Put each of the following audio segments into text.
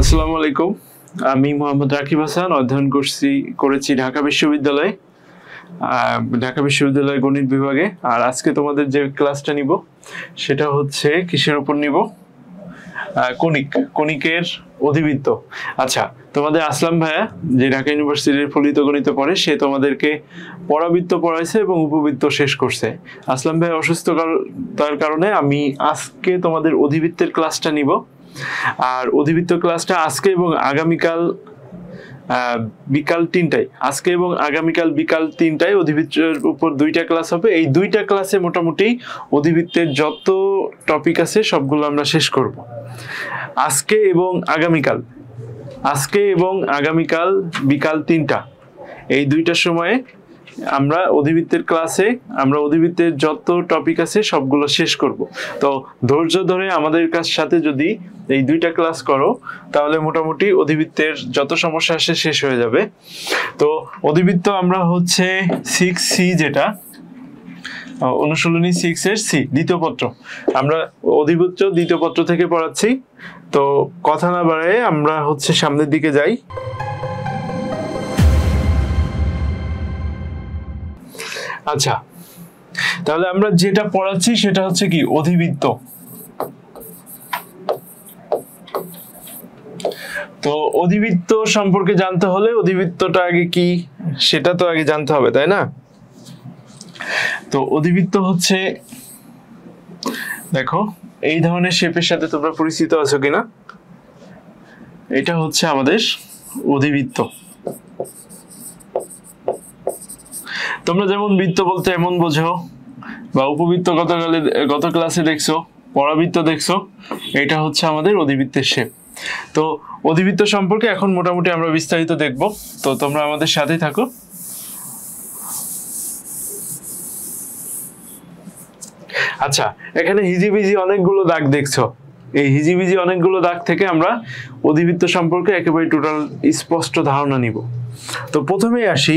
আসসালামু আলাইকুম। আমি মোহাম্মদ রাকিব হাসান, অধ্যয়ন করেছি ঢাকা বিশ্ববিদ্যালয়ে গণিত বিভাগে। আর আজকে তোমাদের যে ক্লাসটা নিব সেটা হচ্ছে কিসের উপর নিব? কণিকের অধিবৃত্ত। আচ্ছা, তোমাদের আসলাম ভাইয়া যে ঢাকা ইউনিভার্সিটির ফলিত গণিতে পড়ে, সে তোমাদেরকে পরাবৃত্ত পড়াইছে এবং উপবৃত্ত শেষ করছে। আসলাম ভাই অসুস্থতার কারণে আমি আজকে তোমাদের অধিবৃত্তের ক্লাসটা নিব। আর অধিবৃত্ত ক্লাসটা আজকে এবং আগামীকাল বিকাল ৩টায়, আজকে এবং আগামীকাল বিকাল ৩টায় অধিবৃত্তের উপর 2টা ক্লাস হবে। এই 2টা ক্লাসে মোটামুটি অধিবৃত্তের যত টপিক আছে সবগুলো আমরা শেষ করব। আজকে এবং আগামীকাল বিকাল ৩টা, এই 2টার সময়ে আমরা অধিবৃত্তের ক্লাসে অধিবৃত্তের যত টপিক আছে সবগুলো শেষ করব। তো ধৈর্য ধরে আমাদের সাথে যদি এই 2টা ক্লাস করো তাহলে মোটামুটি অধিবৃত্তের যত সমস্যা আসে শেষ হয়ে যাবে। তো অধিবৃত্ত আমরা হচ্ছে 6C, যেটা অনুশীলনী 6 এর সি, দ্বিতীয় পত্র। আমরা অধিবৃত্ত দ্বিতীয় পত্র থেকে পড়াচ্ছি। তো কথা না বাড়ায় আমরা হচ্ছে সামনের দিকে যাই। আচ্ছা, তাহলে আমরা যেটা পড়াচ্ছি সেটা হচ্ছে কি? অধিবৃত্ত। তো অধিবৃত্ত সম্পর্কে জানতে হলে অধিবৃত্তটা আগে কি সেটা তো আগে জানতে হবে, তাই না? তো অধিবৃত্ত হচ্ছে, দেখো এই ধরনের শেপের সাথে তোমরা পরিচিত আছো কিনা? এটা হচ্ছে আমাদের অধিবৃত্ত। তোমরা যেমন বৃত্ত বলতে এমন বোঝো, বা উপবৃত্ত গত ক্লাসে দেখছো, পরাবৃত্ত দেখছো, এটা হচ্ছে আমাদের অধিবৃত্তের শেপ। তো অধিবৃত্ত সম্পর্কে এখন মোটামুটি আমরা বিস্তারিত দেখব। তো তোমরা আমাদের সাথেই থাকো। আচ্ছা, এখানে হিজিবিজি অনেকগুলো দাগ দেখছো। এই হিজিবিজি অনেকগুলো দাগ থেকে আমরা অধিবৃত্ত সম্পর্কে একেবারে টোটাল স্পষ্ট ধারণা নিব। তো প্রথমেই আসি,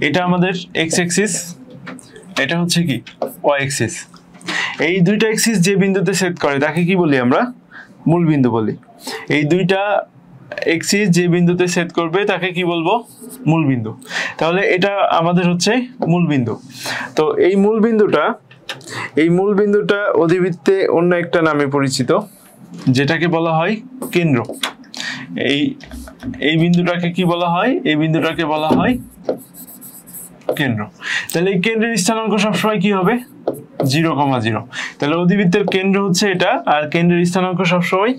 এটা আমাদের এক্স অ্যাক্সিস, এটা হচ্ছে কি ওয়াই অ্যাক্সিস। এই দুইটা অ্যাক্সিস যে বিন্দুতে ছেদ করে তাকে কি বলি? আমরা মূল বিন্দু বলি। এই দুইটা অ্যাক্সিস যে বিন্দুতে ছেদ করবে তাকে কি বলবো? মূল বিন্দু। তাহলে এটা আমাদের হচ্ছে মূল বিন্দু। তো এই মূল বিন্দুটা অধিবৃত্তে অন্য একটা নামে পরিচিত, যেটাকে বলা হয় কেন্দ্র। এই বিন্দুটাকে কি বলা হয়? এই বিন্দুটাকে বলা হয় কেন্দ্র। তাহলে এই কেন্দ্রের স্থানাঙ্ক সবসময় কি হবে? 0,0। তাহলে অধিবৃত্তের কেন্দ্র হচ্ছে এটা, আর কেন্দ্রের স্থানাঙ্ক সবসময়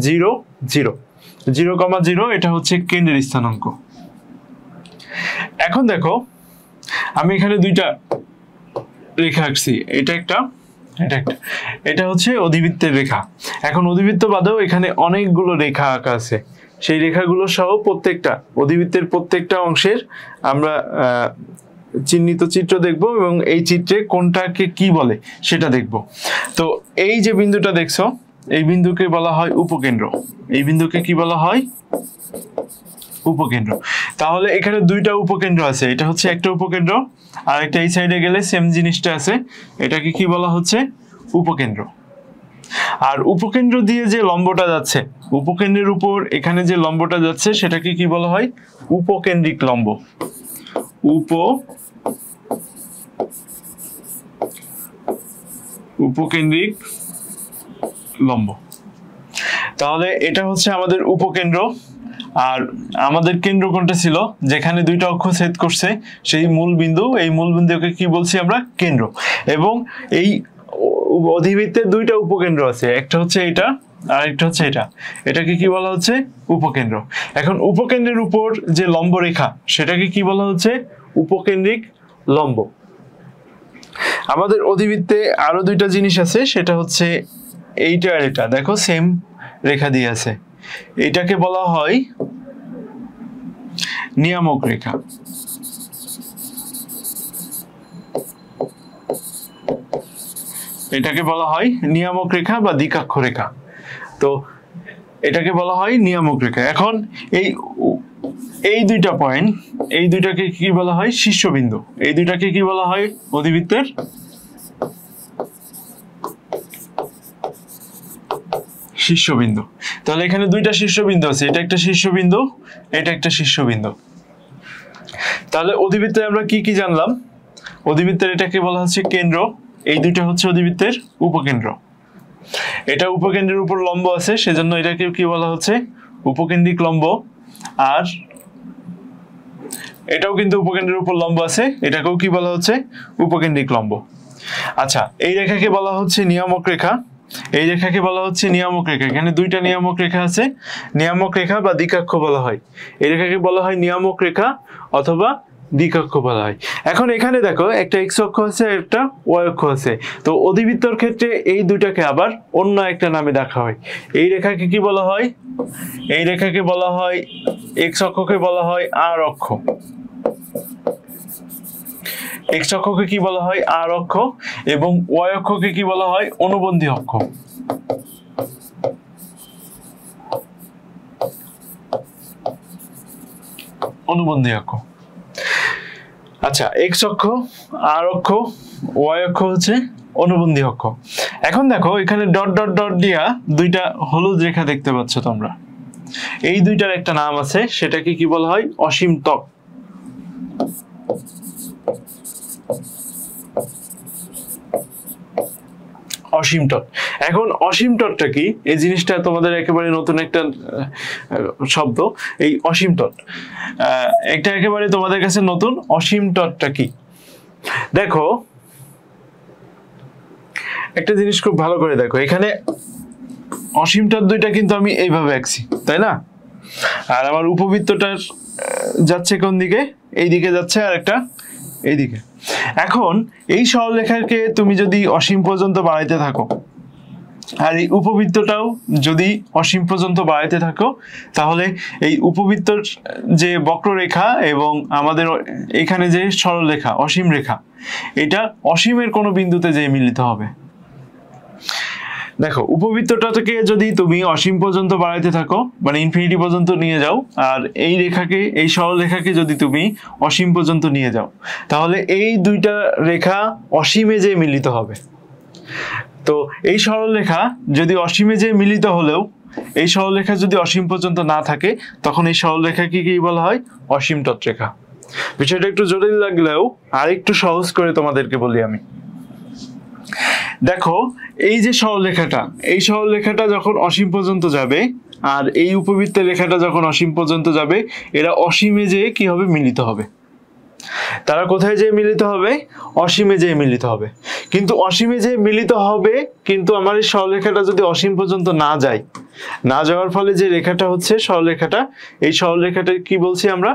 0, 0, 0,0। এটা হচ্ছে কেন্দ্রের স্থানাঙ্ক। এখন দেখো, আমি এখানে দুইটা রেখা আঁকছি, এটা একটা, এটা হচ্ছে অধিবৃত্তের রেখা। এখন অধিবৃত্ত বাদেও এখানে অনেকগুলো রেখা আঁকা আছে। সেই রেখাগুলো সহ প্রত্যেকটা অধিবৃত্তের প্রত্যেকটা অংশের আমরা চিহ্নিত চিত্র দেখব এবং এই চিত্রে কোনটাকে কি বলে সেটা দেখব। তো এই যে বিন্দুটা দেখছো, এই বিন্দুকে বলা হয় উপকেন্দ্র। এই বিন্দুকে কি বলা হয়? উপকেন্দ্র। তাহলে এখানে দুইটা উপকেন্দ্র আছে, এটা হচ্ছে একটা উপকেন্দ্র, আর একটা এই সাইডে গেলে সেম জিনিসটা আছে, এটাকে কি বলা হচ্ছে? উপকেন্দ্র। আর উপকেন্দ্র দিয়ে যে লম্বটা যাচ্ছে, উপকেন্দ্রের উপর এখানে যে লম্বটা যাচ্ছে সেটাকে কি বলা হয়? উপকেন্দ্রিক লম্ব। উপকেন্দ্রিক লম্ব। তাহলে এটা হচ্ছে আমাদের উপকেন্দ্র। আর আমাদের কেন্দ্র কোনটা ছিল? যেখানে দুইটা অক্ষ ছেদ করছে সেই মূল বিন্দু, এই মূল বিন্দুকে কি বলছি আমরা? কেন্দ্র। এবং এই অধিবৃত্তের দুইটা উপকেন্দ্র আছে, একটা হচ্ছে এটা আর একটা হচ্ছে এটা, এটাকে কি বলা হচ্ছে? উপকেন্দ্র। এখন উপকেন্দ্রের উপর যে লম্ব রেখা সেটাকে কি বলা হচ্ছে? উপকেন্দ্রিক লম্ব। আমাদের অধিবৃত্তে আরো দুইটা জিনিস আছে, সেটা হচ্ছে এইটা আর এটা। দেখো সেম রেখা দিয়ে আছে, এটাকে বলা হয় নিয়ামক রেখা। এটাকে বলা হয় নিয়ামক রেখা বা দ্বিকাক্ষ রেখা। তো এটাকে বলা হয় নিয়ামক রেখা। এখন এই দুইটা পয়েন্ট, এই দুইটাকে কি বলা হয়? শীর্ষবিন্দু। এই দুইটাকে কি বলা হয়? অধিবৃত্তের শীর্ষবিন্দু। তাহলে এখানে দুইটা শীর্ষবিন্দু আছে, এটা একটা শীর্ষবিন্দু, এটা একটা শীর্ষবিন্দু। তাহলে অধিবৃত্তে আমরা কি কি জানলাম? অধিবৃত্তের এটাকে বলা হচ্ছে কেন্দ্র, এই দুইটা হচ্ছে অধিবৃত্তের উপকেন্দ্র। এটা উপকেন্দ্রের উপর লম্ব আছে, সেজন্য এটাকে কি বলা হচ্ছে? উপকেন্দ্রিক লম্ব। আর এটাও কিন্তু উপকেন্দ্রের উপর লম্ব আছে, এটাকেও কি বলা হচ্ছে? উপকেন্দ্রিক লম্ব। আচ্ছা, এই রেখাকে বলা হচ্ছে নিয়ামক রেখা, এই রেখাকে বলা হচ্ছে নিয়ামক রেখা। এখানে দুইটা নিয়ামক রেখা আছে, নিয়ামক রেখা বা দ্বিকাক্ষ বলা হয়। এই রেখাকে বলা হয় নিয়ামক রেখা অথবা দ্বিকাক্ষ বলা হয়। এখন এখানে দেখো একটা এক্স অক্ষ আছে, একটা ওয়াই অক্ষ আছে। তো অধিবৃত্তর ক্ষেত্রে এই দুইটাকে আবার অন্য একটা নামে দেখা হয়। এই রেখাকে কি বলা হয়? এই রেখাকে বলা হয়, এক্স অক্ষকে বলা হয় আর অক্ষ। এক্স অক্ষকে কি বলা হয়? আর অক্ষ। এবং ওয়াই অক্ষকে কি বলা হয়? অনুবন্ধী অক্ষ। অনুবন্ধী অক্ষ। আচ্ছা, এক্স অক্ষ আর অক্ষ, ওয়াই অক্ষ হচ্ছে অনুবন্ধী অক্ষ। এখন দেখো এখানে ডট ডট ডট দিয়া দুইটা হলুদ রেখা দেখতে পাচ্ছ তোমরা। এই দুইটার একটা নাম আছে, সেটাকে কি বলা হয়? অসীম তট। অসীম তট। এখন অসীম তটটা কি? এই জিনিসটা তোমাদের একেবারে নতুন একটা শব্দ, এই অসীম তট। এটা একেবারে তোমাদের কাছে নতুন। অসীম তটটা কি? দেখো একটা জিনিস খুব ভালো করে দেখো, এখানে অসীম তট দুইটা কিন্তু আমি এইভাবে আঁকছি, তাই না? আর আমার উপবৃত্তটার যাচ্ছে কোন দিকে? এই দিকে যাচ্ছে, আর একটা এইদিকে। এখন এই সরলরেখাকে তুমি যদি অসীম পর্যন্ত বাড়াইতে থাকো, আর এই উপবৃত্তটাও যদি অসীম পর্যন্ত বাড়াইতে থাকো, তাহলে এই উপবৃত্তর যে বক্ররেখা এবং আমাদের এখানে যে সরলরেখা, অসীম রেখা, এটা অসীমের কোনো বিন্দুতে যেয়ে মিলিত হবে। দেখো উপবৃত্তটাকে যদি তুমি অসীম পর্যন্ত বাড়াইতে থাকো, মানে ইনফিনিটি পর্যন্ত নিয়ে যাও, আর এই রেখাকে, এই সরলরেখাকে যদি তুমি অসীম পর্যন্ত নিয়ে যাও, তাহলে এই দুইটা রেখা অসীমে যেয়ে মিলিত হবে। তো এই সরলরেখা যদি অসীমে যেয়ে মিলিত হলেও এই সরলরেখা যদি অসীম পর্যন্ত না থাকে, তখন এই সরলরেখাকে কি বলা হয়? অসীম তট রেখা। বিষয়টা একটু জটিল লাগলেও আর একটু সহজ করে তোমাদেরকে বলি আমি। দেখো এই যে সরলরেখাটা, এই সরলরেখাটা যখন অসীম পর্যন্ত যাবে, আর এই উপবৃত্তের রেখাটা যখন অসীম পর্যন্ত যাবে, এরা অসীমে যেয়ে কি হবে? মিলিত হবে। তারা কোথায় যেয়ে মিলিত হবে? অসীমে যেয়ে মিলিত হবে। কিন্তু অসীমে যেয়ে মিলিত হবে, কিন্তু আমার এই সরলরেখাটা যদি অসীম পর্যন্ত না যায়, না যাওয়ার ফলে যে রেখাটা হচ্ছে সরলরেখাটা, এই সরলরেখাটা কি বলছি আমরা?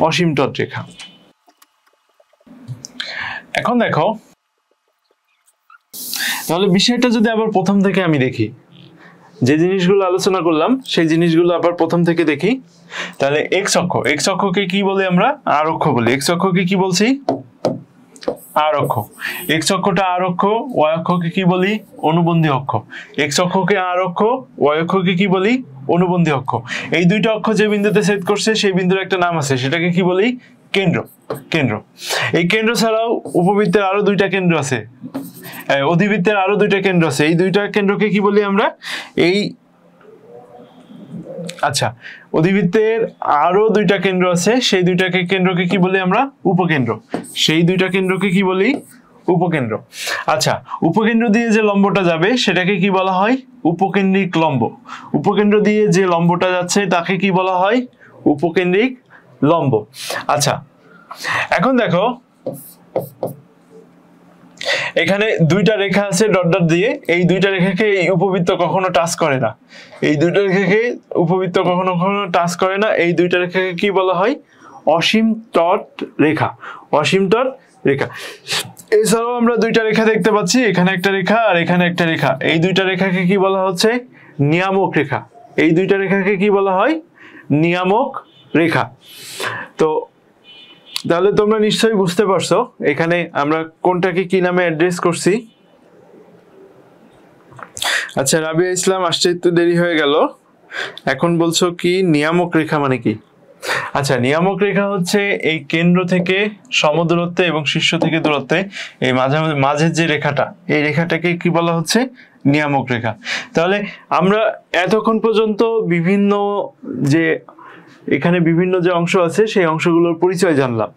অসীম তট রেখা। এখন দেখো, তাহলে বিষয়টা যদি আবার প্রথম থেকে আমি দেখি, যে জিনিসগুলো আলোচনা করলাম সেই জিনিসগুলো আবার প্রথম থেকে দেখি, তাহলে এক্স অক্ষ, এক্স অক্ষকে কি বলি আমরা? আর অক্ষ বলি। এক্স অক্ষকে কি বলছি? আর অক্ষ। এক্স অক্ষটা আর অক্ষ, ওয়াই অক্ষকে কি বলি? অনুবন্ধী অক্ষ। এক্স অক্ষকে আর অক্ষ, ওয়াই অক্ষকে কি বলি? অনুবন্ধী অক্ষ। এই দুইটা অক্ষ যে বিন্দুতে ছেদ করছে সেই বিন্দুর একটা নাম আছে, সেটাকে কি বলি? কেন্দ্র। কেন্দ্র। এই কেন্দ্র ছাড়াও উপবৃত্তের আরো দুইটা কেন্দ্র আছে, অধিবৃত্তের আরো দুইটা কেন্দ্র আছে। এই দুইটা কেন্দ্রকে কি বলি আমরা? এই আচ্ছা, অধিবৃত্তের আরো দুইটা কেন্দ্র আছে, সেই দুইটা কেন্দ্রকে কি বলি আমরা? উপকেন্দ্র। সেই দুইটা কেন্দ্রকে কি বলি? উপকেন্দ্র। আচ্ছা, উপকেন্দ্র দিয়ে যে লম্বটা যাবে সেটাকে কি বলা হয়? উপকেন্দ্রিক লম্ব। উপকেন্দ্র দিয়ে যে লম্বটা যাচ্ছে তাকে কি বলা হয়? উপকেন্দ্রিক লম্ব। আচ্ছা, এখন দেখো এখানে দুইটা রেখা আছে ডট ডট দিয়ে, এই দুইটা রেখাকে এই উপবৃত্ত কখনো টাচ করে না। এই দুইটা রেখাকে উপবৃত্ত কখনো কখনো টাচ করে না। এই দুইটা রেখাকে কি বলা হয়? অসীম তট রেখা। অসীম তট রেখা। এছাড়াও আমরা দুইটা রেখা দেখতে পাচ্ছি, এখানে একটা রেখা আর এখানে একটা রেখা। এই দুইটা রেখাকে কি বলা হচ্ছে? নিয়ামক রেখা। এই দুইটা রেখাকে কি বলা হয়? নিয়ামক রেখা। তো তাহলে তোমরা নিশ্চয়ই বুঝতে পারছো এখানে আমরা কোনটাকে কি নামে অ্যাড্রেস করছি। আচ্ছা, রাবিয়া ইসলাম আসতে একটু দেরি হয়ে গেল। এখন বলছো কি নিয়ামক রেখা মানে কি? আচ্ছা, নিয়ামক রেখা হচ্ছে এই কেন্দ্র থেকে সমদূরত্বে এবং শীর্ষ থেকে দূরত্বে এই মাঝের যে রেখাটা, এই রেখাটাকে কি বলা হচ্ছে? নিয়ামক রেখা। তাহলে আমরা এতক্ষণ পর্যন্ত বিভিন্ন যে এখানে বিভিন্ন যে অংশ আছে সেই অংশগুলোর পরিচয় জানলাম।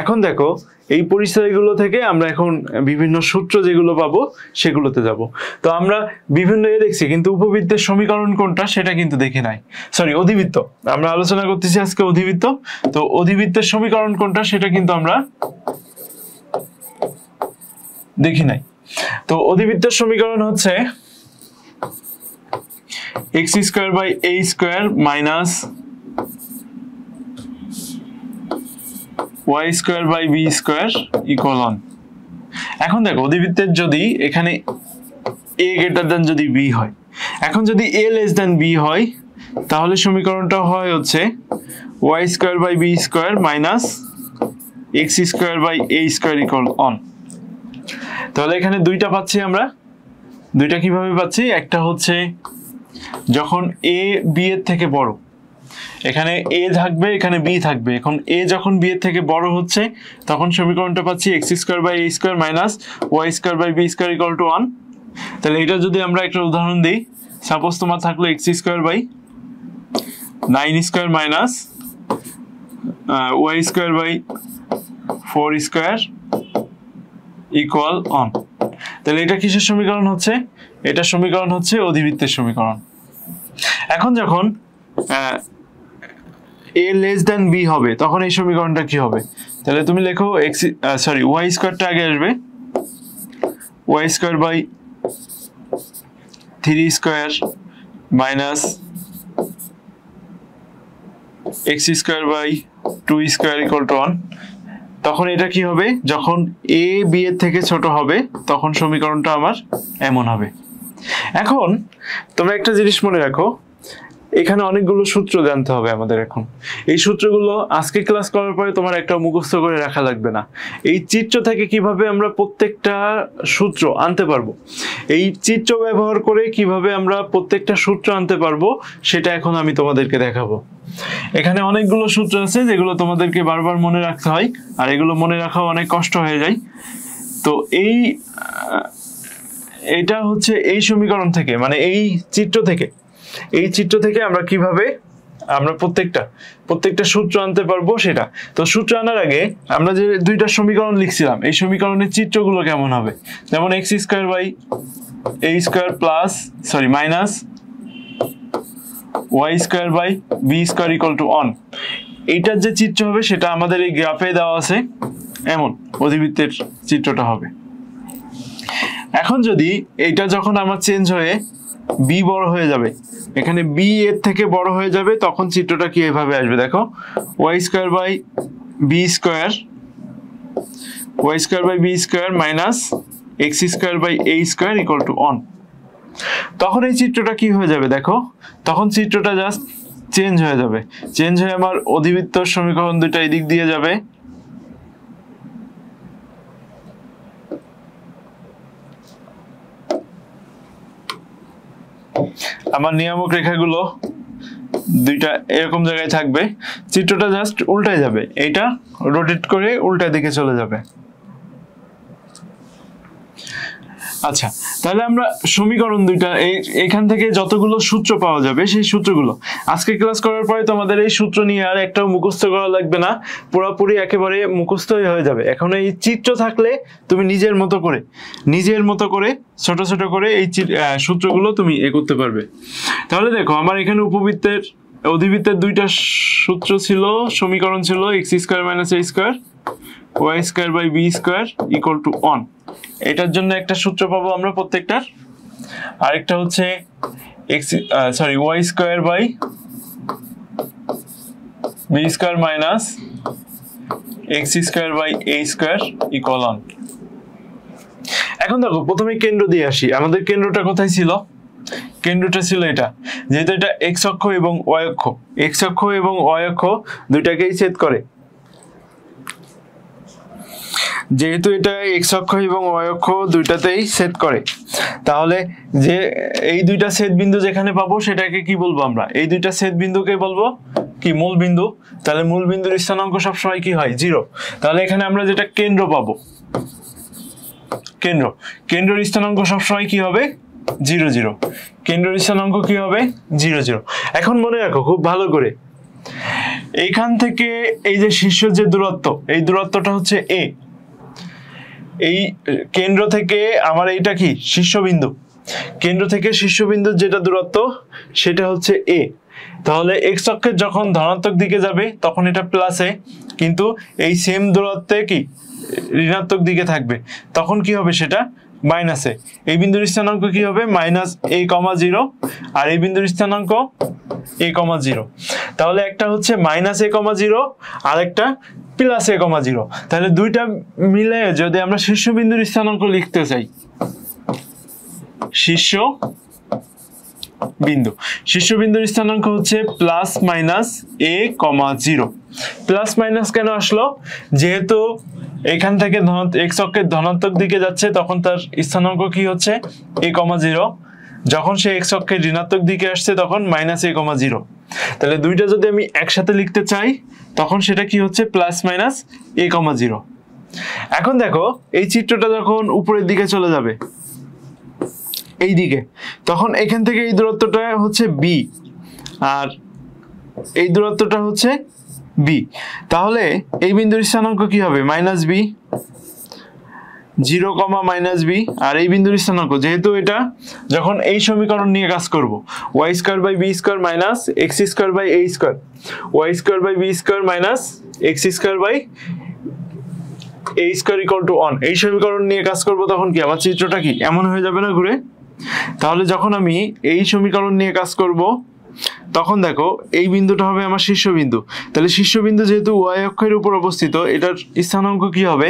এখন দেখো এই পরিচয়গুলো থেকে আমরা এখন বিভিন্ন সূত্র যেগুলো পাবো সেগুলোতে যাব। তো আমরা বিভিন্ন দেখছি, কিন্তু উপবৃত্তের সমীকরণ কোনটা সেটা কিন্তু দেখি নাই। সরি, অধিবৃত্ত আমরা আলোচনা করতেছি আজকে, অধিবৃত্ত। তো অধিবৃত্তের সমীকরণ কোনটা সেটা কিন্তু আমরা দেখি নাই। তো অধিবৃত্তের সমীকরণ হচ্ছে x² / a² minus y² / b² equal 1। এখন দেখো অধিবৃত্তের যদি এখানে a গ্রেটার দ্যান যদি b হয়, এখন যদি a লেস দ্যান b হয়, তাহলে সমীকরণটা হয় হচ্ছে y² / b² minus x² / a² equal 1। তাহলে এখানে দুইটা পাচ্ছি আমরা। দুইটা কিভাবে পাচ্ছি? একটা হচ্ছে যখন a b এর থেকে বড়, এখানে a থাকবে, এখানে b থাকবে। এখন a যখন b এর থেকে বড় হচ্ছে তখন সমীকরণটা পাচ্ছি x² / a² minus y² / b² equal to 1। তাহলে এটা যদি আমরা একটা উদাহরণ দিই, সাপোজ তোমার থাকলো x² / 9² মাইনাস y² / 4² ইকুয়াল 1। তাহলে এটা কিসের সমীকরণ হচ্ছে? এটা সমীকরণ হচ্ছে অধিবৃত্তের সমীকরণ। এখন যখন a লেস দ্যান b হবে তখন এই সমীকরণটা কি হবে? তাহলে তুমি লেখো y² টা আগে আসবে, y² / 3² minus x² / 2² equal to 1। তখন এটা কি হবে? যখন a b এর থেকে ছোট হবে তখন সমীকরণটা আমার এমন হবে। এখন তোমরা একটা জিনিস মনে রাখো, এখানে অনেকগুলো সূত্র জানতে হবে আমাদের। এখন এই সূত্রগুলো আজকে ক্লাস করার পরে তোমার একটা মুখস্থ করে রাখা লাগবে না। এই চিত্র থেকে কিভাবে আমরা প্রত্যেকটা সূত্র আনতে পারবো, এই চিত্র ব্যবহার করে কিভাবে আমরা প্রত্যেকটা সূত্র আনতে পারবো সেটা এখন আমি তোমাদেরকে দেখাবো। এখানে অনেকগুলো সূত্র আছে যেগুলো তোমাদেরকে বারবার মনে রাখতে হয়, আর এগুলো মনে রাখাও অনেক কষ্ট হয়ে যায়। তো এইটা হচ্ছে এই সমীকরণ থেকে, মানে এই চিত্র থেকে আমরা কিভাবে আমরা প্রত্যেকটা সূত্র আনতে পারবো সেটা। তো সূত্র আনার আগে আমরা যে দুইটা সমীকরণ লিখছিলাম, এই সমীকরণের চিত্রগুলো কেমন হবে? যেমন x² / a² plus minus y² / b² equal to 1। এইটার যে চিত্র হবে সেটা আমাদের এই গ্রাফে দেওয়া আছে, এমন অধিবৃত্তের চিত্রটা হবে। এখন যদি এইটা যখন আমার চেঞ্জ হয়ে b বড় হয়ে যাবে, এখানে b এর থেকে বড় হয়ে যাবে, তখন চিত্রটা কি এভাবে আসবে? দেখো y² / b² minus x² / a² equal to 1। তখন এই চিত্রটা কি হয়ে যাবে? দেখো তখন চিত্রটা জাস্ট চেঞ্জ হয়ে যাবে। চেঞ্জ হয়ে আমার অধিবৃত্তর সমীকরণ দুইটা এই দিক দিয়ে যাবে, আমার নিয়ামক রেখাগুলো দুইটা এরকম জায়গায় থাকবে, চিত্রটা জাস্ট উল্টায় যাবে, এইটা রোটেট করে উল্টা দিকে চলে যাবে। আচ্ছা, তাহলে আমরা সমীকরণ দুইটা এখান থেকে যতগুলো সূত্র পাওয়া যাবে সেই সূত্রগুলো আজকে ক্লাস করার পরে তোমাদের এই সূত্র নিয়ে আর একটাও মুখস্থ করা লাগবে না, পুরোপুরি একেবারে মুখস্থই হয়ে যাবে। এখন এই চিত্র থাকলে তুমি নিজের মতো করে ছোট ছোট করে এই সূত্রগুলো তুমি করতে পারবে। তাহলে দেখো আমার এখানে অধিবৃত্তের দুইটা সূত্র ছিল, সমীকরণ ছিল x² - a² y² / b² equal to 1। এটার জন্য একটা সূত্র পাবো আমরা প্রত্যেকটার। আরেকটা হচ্ছে y² / b² minus x² / a² equal 1। এখন দেখো প্রথমে কেন্দ্র দিয়ে আসি। আমাদের কেন্দ্রটা কোথায় ছিল? কেন্দ্রটা ছিল এটা, যেহেতু এটা x অক্ষ এবং y অক্ষ দুইটাকেই ছেদ করে। যেহেতু এটা এক্স অক্ষ এবং ওয়াই অক্ষ দুইটাতেই সেট করে, তাহলে যে এই দুইটা ছেদ বিন্দু যেখানে পাবো সেটাকে কি বলবো আমরা? এই দুইটা ছেদ বিন্দুকে বলবো কি? মূল বিন্দু। তাহলে মূল বিন্দুর স্থানাঙ্ক সবসময় কি হয়? 0। তাহলে এখানে আমরা যেটা কেন্দ্র পাবো, কেন্দ্রের স্থানাঙ্ক সবসময় কি হবে? 0 0। কেন্দ্রের স্থানাঙ্ক কি হবে? 0 0। এখন মনে রাখো খুব ভালো করে, এইখান থেকে এই যে শীর্ষের যে দূরত্ব, এই দূরত্বটা হচ্ছে a। এই কেন্দ্র থেকে আমার এইটা কি? শীর্ষবিন্দু। কেন্দ্র থেকে শীর্ষবিন্দুর যেটা দূরত্ব সেটা হচ্ছে a। তাহলে এক্স অক্ষের যখন ধনাত্মক দিকে যাবে তখন এটা প্লাসে, কিন্তু এই সেম দূরত্বে কি ঋণাত্মক দিকে থাকবে তখন কি হবে? সেটা মাইনাসে। এই বিন্দুর স্থানাঙ্ক কি হবে? -a,0, আর এই বিন্দুর স্থানাঙ্ক a,0। তাহলে একটা হচ্ছে -a,0 আর একটা +a,0। তাহলে দুইটা মিলে যদি আমরা শীর্ষবিন্দুর স্থানাঙ্ক লিখতে চাই, শীর্ষবিন্দুর স্থানাঙ্ক হচ্ছে +-a,0। প্লাস মাইনাস কেন আসলো? যেহেতু এখান থেকে এক্স অক্ষের ধনাত্মক দিকে যাচ্ছে তখন তার স্থানাঙ্ক কি হচ্ছে? a,0। যখন সে এক্স অক্ষের ঋণাত্মক দিকে আসছে তখন -a,0। তাহলে দুইটা যদি আমি একসাথে লিখতে চাই তখন সেটা কি হচ্ছে? +-a,0। এখন দেখো এই চিত্রটা যখন উপরের দিকে চলে যাবে এই দিকে, তখন এখান থেকে এই দূরত্বটা হচ্ছে b আর এই দূরত্বটা হচ্ছে b। তাহলে এই বিন্দুর স্থানাঙ্ক কি হবে? -b, 0, -b। আর এই বিন্দুর স্থানাঙ্ক, যেহেতু এটা যখন এই সমীকরণ নিয়ে কাজ করব, y² - b² - x² / a², y² / b² - x² / a² = 1, এই সমীকরণ নিয়ে কাজ করব, তখন কি আমার চিত্রটা কি এমন হয়ে যাবে না ঘুরে? তাহলে যখন আমি এই সমীকরণ নিয়ে কাজ করব তখন দেখো এই বিন্দুটা হবে আমার শীর্ষবিন্দু। তাহলে শীর্ষবিন্দু যেহেতু y অক্ষের উপর অবস্থিত, এটার স্থানাঙ্ক কি হবে?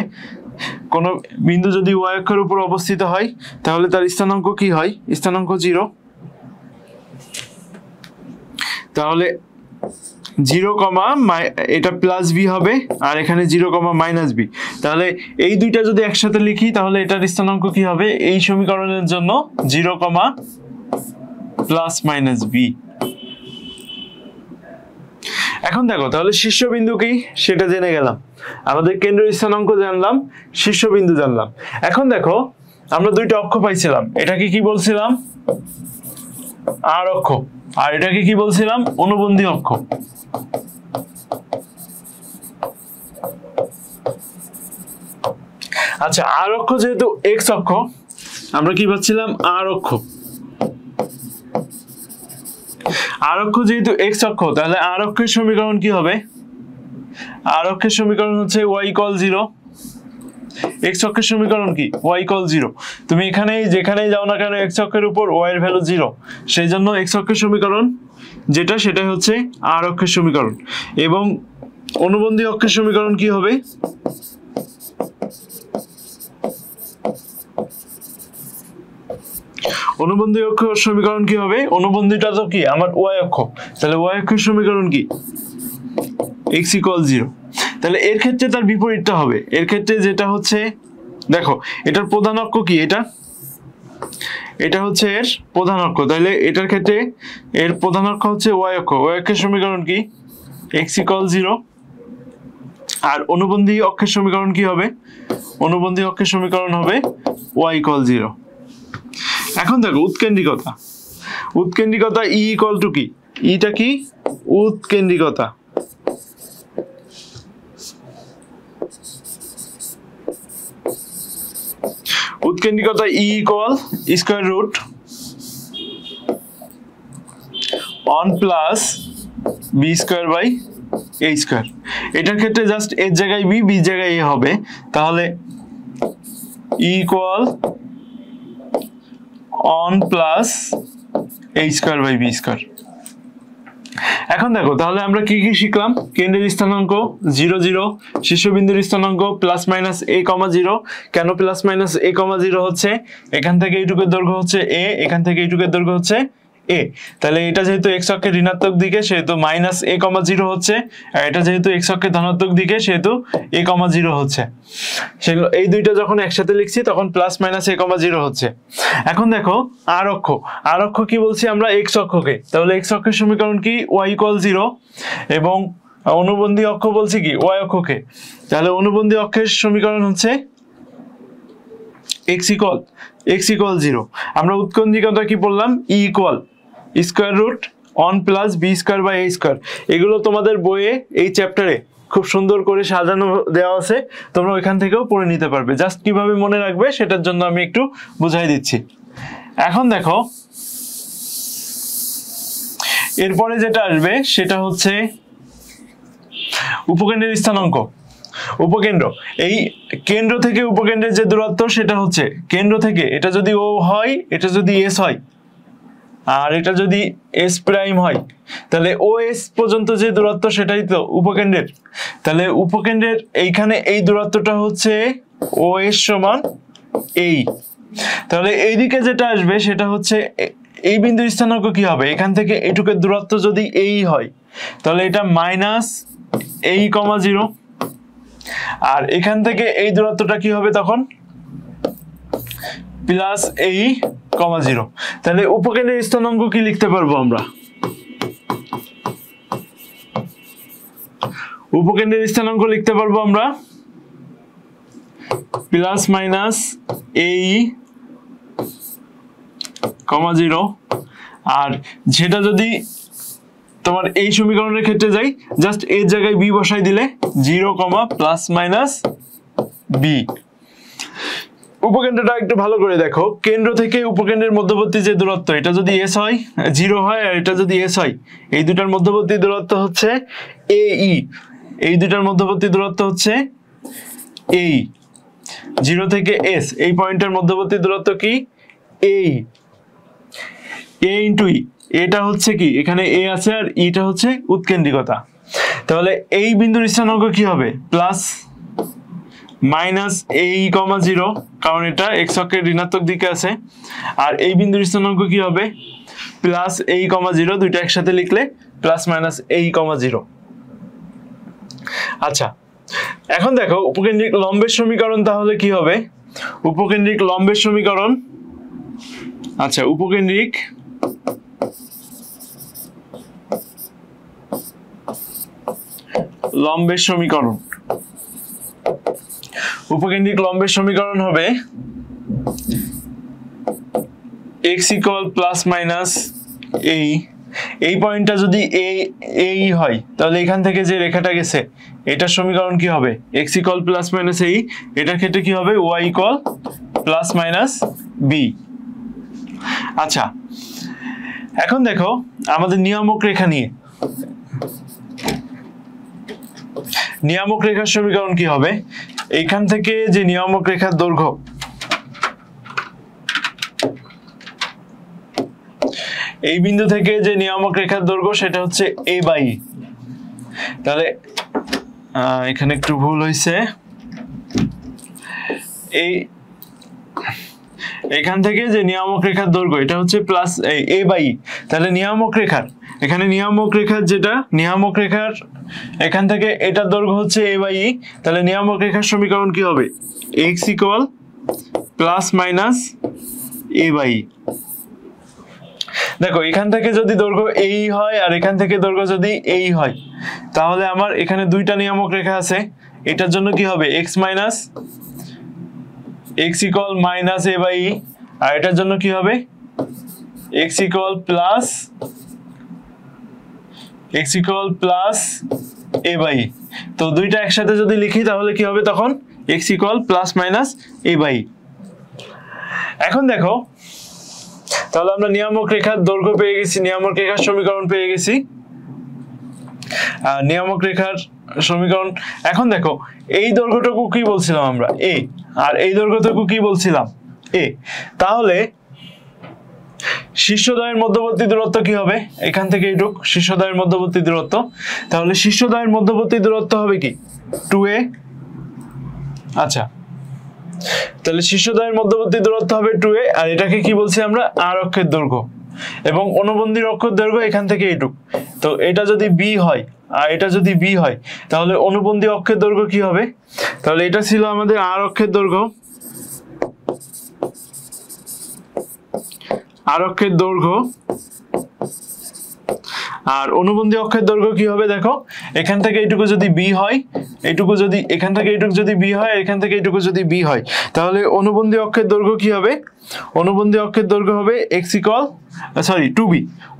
কোন বিন্দু যদি y অক্ষের উপর অবস্থিত হয় তাহলে তার স্থানাঙ্ক কি হয়? স্থানাঙ্ক 0। তাহলে 0, এটা +b হবে আর এখানে 0, -b। তাহলে এই দুইটা যদি একসাথে লিখি তাহলে এটার স্থানাঙ্ক কি হবে? এই সমীকরণের জন্য 0, +-b। এখন দেখো তাহলে শীর্ষবিন্দু কি সেটা জেনে গেলাম, আমাদের কেন্দ্রের স্থানাঙ্ক জানলাম, শীর্ষবিন্দু জানলাম। এখন দেখো আমরা দুইটা অক্ষ পাইছিলাম, এটাকে কি বলছিলাম? আর অক্ষ। আর এটাকে কি বলছিলাম? অনুবন্ধী অক্ষ। আচ্ছা, আর অক্ষ যেহেতু এক্স অক্ষ, আমরা কি পাচ্ছিলাম? আর অক্ষ। আর অক্ষ যেহেতু এক্স অক্ষ, তাহলে আর অক্ষের সমীকরণ কি হবে? আর অক্ষের সমীকরণ হচ্ছে y = 0। এক্স অক্ষের সমীকরণ কি? y = 0। তুমি যেখানেই যাও না কেন এক্স অক্ষের উপর y এর ভ্যালু 0, সেই জন্য এক্স অক্ষের সমীকরণ যেটা সেটা হচ্ছে আর অক্ষের সমীকরণ। এবং অনুবন্ধী অক্ষের সমীকরণ কি হবে? অনুবন্ধী অক্ষের সমীকরণ কি হবে? অনুবন্ধীটা তো কি আমার y অক্ষ, তাহলে y অক্ষের সমীকরণ কি? x = 0। তাহলে এর ক্ষেত্রে তার বিপরীতটা হবে। এর ক্ষেত্রে যেটা হচ্ছে, দেখো এটার প্রধান অক্ষ কি? এটা হচ্ছে এর প্রধান অক্ষ, তাহলে এটার ক্ষেত্রে এর প্রধান অক্ষ হচ্ছে y অক্ষ। y অক্ষের সমীকরণ কি? x = 0। আর অনুবন্ধী অক্ষের সমীকরণ কি হবে? অনুবন্ধী অক্ষের সমীকরণ হবে y = 0। এখন দেখো উৎকেন্দ্রিকতা। E = কি? ইটা কি? উৎকেন্দ্রিকতা। উৎকেন্দ্রিকতা E = √1 + b² / a²। এটার ক্ষেত্রে জাস্ট এর জায়গায় b, b জায়গায় a হবে। তাহলে E = 1 + a² / b²। এখন দেখো তাহলে আমরা কি কি শিখলাম? কেন্দ্রের স্থানাঙ্ক 0 0, শীর্ষবিন্দুর স্থানাঙ্ক +-a,0। কেন +-a,0 হচ্ছে? এখান থেকে এইটুকুর দৈর্ঘ্য হচ্ছে a, এখান থেকে এইটুকুর দৈর্ঘ্য হচ্ছে এ, তাহলে এটা যেহেতু এক্স অক্ষের ঋণাত্মক দিকে সেহেতু মাইনাস এ কমা 0 হচ্ছে, আর এটা যেহেতু এক্স অক্ষের ধনাত্মক দিকে সেহেতু এ কমা 0 হচ্ছে। সেগুলো এই দুইটা যখন একসাথে লিখছি তখন প্লাস মাইনাস এ কমা 0 হচ্ছে। এখন দেখো আর অক্ষ কি বলছি আমরা, এক্স অক্ষকে, তাহলে এক্স অক্ষের সমীকরণ কি ওয়াই ইকুয়াল 0, এবং অনুবন্ধী অক্ষ বলছি কি ওয়াই অক্ষকে, তাহলে অনুবন্ধী অক্ষের সমীকরণ হচ্ছে x ইকুয়াল 0। আমরা উৎকেন্দ্রিকতা কি বললাম, e equal square root 1 plus b square by a square. এগুলো তোমাদের বইয়ে এই চ্যাপ্টারে খুব সুন্দর করে সাজানো দেওয়া আছে, তোমরা ওইখান থেকেও পড়ে নিতে পারবে। জাস্ট কিভাবে মনে রাখবে সেটার জন্য আমি একটু বুঝাই দিচ্ছি। এখন দেখো এরপরে যেটা আসবে সেটা হচ্ছে উপকেন্দ্রের স্থানাঙ্ক। উপকেন্দ্র, এই কেন্দ্র থেকে উপকেন্দ্রের যে দূরত্ব সেটা হচ্ছে কেন্দ্র থেকে এটা যদি ও হয়, এটা যদি এস হয়, আর এটা যদি এস প্রাইম হয়, তাহলে ও এস পর্যন্ত যে দূরত্ব সেটাই তো উপকেন্দ্রের। তাহলে উপকেন্দ্রের এইখানে এই দূরত্বটা হচ্ছে ও এস সমান এই। তাহলে এইদিকে যেটা আসবে সেটা হচ্ছে এই বিন্দুর স্থানাঙ্ক কি হবে, এখান থেকে এইটুকের দূরত্ব যদি এই হয় তাহলে এটা মাইনাস এই কমা 0, আর এখান থেকে এই দূরত্বটা কি হবে তখন প্লাস এই কমা 0। তাহলে উপকেন্দ্রের স্থানাঙ্ক কি লিখতে পারবো আমরা, উপকেন্দ্রের স্থানাঙ্ক লিখতে পারবো আমরা প্লাস মাইনাস এই কমা 0, আর যেটা যদি তোমার এই সমীকরণের ক্ষেত্রে যাই, জাস্ট এর জায়গায় বি বসাই দিলে 0 কমা প্লাস মাইনাস বি। উপকেন্দ্রটা একটু ভালো করে দেখো, কেন্দ্র থেকে উপকেন্দ্রের মধ্যবর্তী যে দূরত্ব এটা যদি এস হয় 0 হয়, আর এটা যদি এস হয়, এই দুটার মধ্যবর্তী দূরত্ব হচ্ছে এই, এই দুটার মধ্যবর্তী দূরত্ব হচ্ছে এই 0 থেকে এস, এই পয়েন্টের মধ্যবর্তী দূরত্ব কি এই এ ইন্টু ই। এটা হচ্ছে কি এখানে এ আছে আর ইটা হচ্ছে উৎকেন্দ্রিকতা। তাহলে এই বিন্দুর স্থানাঙ্ক কি হবে প্লাস মাইনাস এই কমা 0, কারণ এটা এক্স অক্ষের ঋণাত্মক দিকে আছে, আর এই বিন্দুর স্থানাঙ্ক কি হবে প্লাস এই কমা 0, দুইটা একসাথে লিখলে প্লাস মাইনাস এই কমা 0। আচ্ছা এখন দেখো উপকেন্দ্রিক লম্বের সমীকরণ তাহলে কি হবে, উপকেন্দ্রিক লম্বের সমীকরণ, আচ্ছা উপকেন্দ্রিক লম্বের সমীকরণ, উপকেন্দ্রিক লম্বের সমীকরণ হবে x ইকুয়াল প্লাস মাইনাস এই পয়েন্টটা যদি এই হয় তাহলে এখান থেকে যে রেখাটা গেছে এটার সমীকরণ কি হবে x ইকুয়াল প্লাস মাইনাস এই, এটার ক্ষেত্রে কি হবে y equal plus minus b। আচ্ছা এখন দেখো আমাদের নিয়ামক রেখা নিয়ে, নিয়ামক রেখার সমীকরণ কি হবে, এইখান থেকে যে নিয়ামক রেখার দৈর্ঘ্য, এই বিন্দু থেকে যে নিয়ামক রেখার দৈর্ঘ্য সেটা হচ্ছে a বাই e। তাহলে এখানে একটু ভুল হয়েছে, এখান থেকে যে নিয়ামক রেখার দৈর্ঘ্য এটা হচ্ছে প্লাস a বাই e। তাহলে নিয়ামক রেখার, এখানে নিয়ামক রেখার যেটা নিয়ামক রেখার এখান থেকে এটার দৈর্ঘ্য হচ্ছে a বাই e, তাহলে নিয়ামক রেখার সমীকরণ কি হবে x equal plus minus a by e। দেখো এখান থেকে যদি দৈর্ঘ্য এই হয় আর এখান থেকে দৈর্ঘ্য যদি এই হয় তাহলে আমার এখানে দুইটা নিয়ামক রেখা আছে, এটার জন্য কি হবে x minus x equal minus a by e, আর এটার জন্য কি হবে x equal plus a by e। তো দুইটা একসাথে যদি লিখি তাহলে কি হবে তখন x equal plus minus a by e। এখন দেখো তাহলে আমরা নিয়ামক রেখার দৈর্ঘ্য পেয়ে গেছি, নিয়ামক রেখার সমীকরণ পেয়ে গেছি, নিয়ামক রেখার সমীকরণ। এখন দেখো এই দৈর্ঘ্যটুকু কি বলছিলাম আমরা a, আর এই দৈর্ঘ্যটুকু কি বলছিলাম a। তাহলে শীর্ষদ্বয়ের মধ্যবর্তী দূরত্ব কি হবে, এখান থেকে এইটুক শীর্ষদ্বয়ের মধ্যবর্তী দূরত্ব, তাহলে শীর্ষদ্বয়ের মধ্যবর্তী দূরত্ব হবে কি 2a। আচ্ছা তাহলে শীর্ষদ্বয়ের মধ্যবর্তী দূরত্ব হবে 2a, আর এটাকে কি বলছি আমরা আর অক্ষের দৈর্ঘ্য, এবং অনুবন্ধী অক্ষর দৈর্ঘ্য এখান থেকে এইটুক। তো এটা যদি বি হয় আর এটা যদি বি হয় তাহলে অনুবন্ধী অক্ষের দৈর্ঘ্য কি হবে? তাহলে এটা ছিল আমাদের আর অক্ষের দৈর্ঘ্য, আর অক্ষের দৈর্ঘ্য, আর অনুবন্ধী অক্ষের দৈর্ঘ্য কি হবে? দেখো এখান থেকে এইটুকু যদি বি হয়, এইটুকু যদি এখান থেকে এইটুকু যদি বি হয়, এখান থেকে এইটুকু যদি বি হয়, তাহলে অনুবন্ধী অক্ষের দৈর্ঘ্য কি হবে? অনুবন্ধী অক্ষের দৈর্ঘ্য হবে এক্স ইকুয়াল সরি 2b।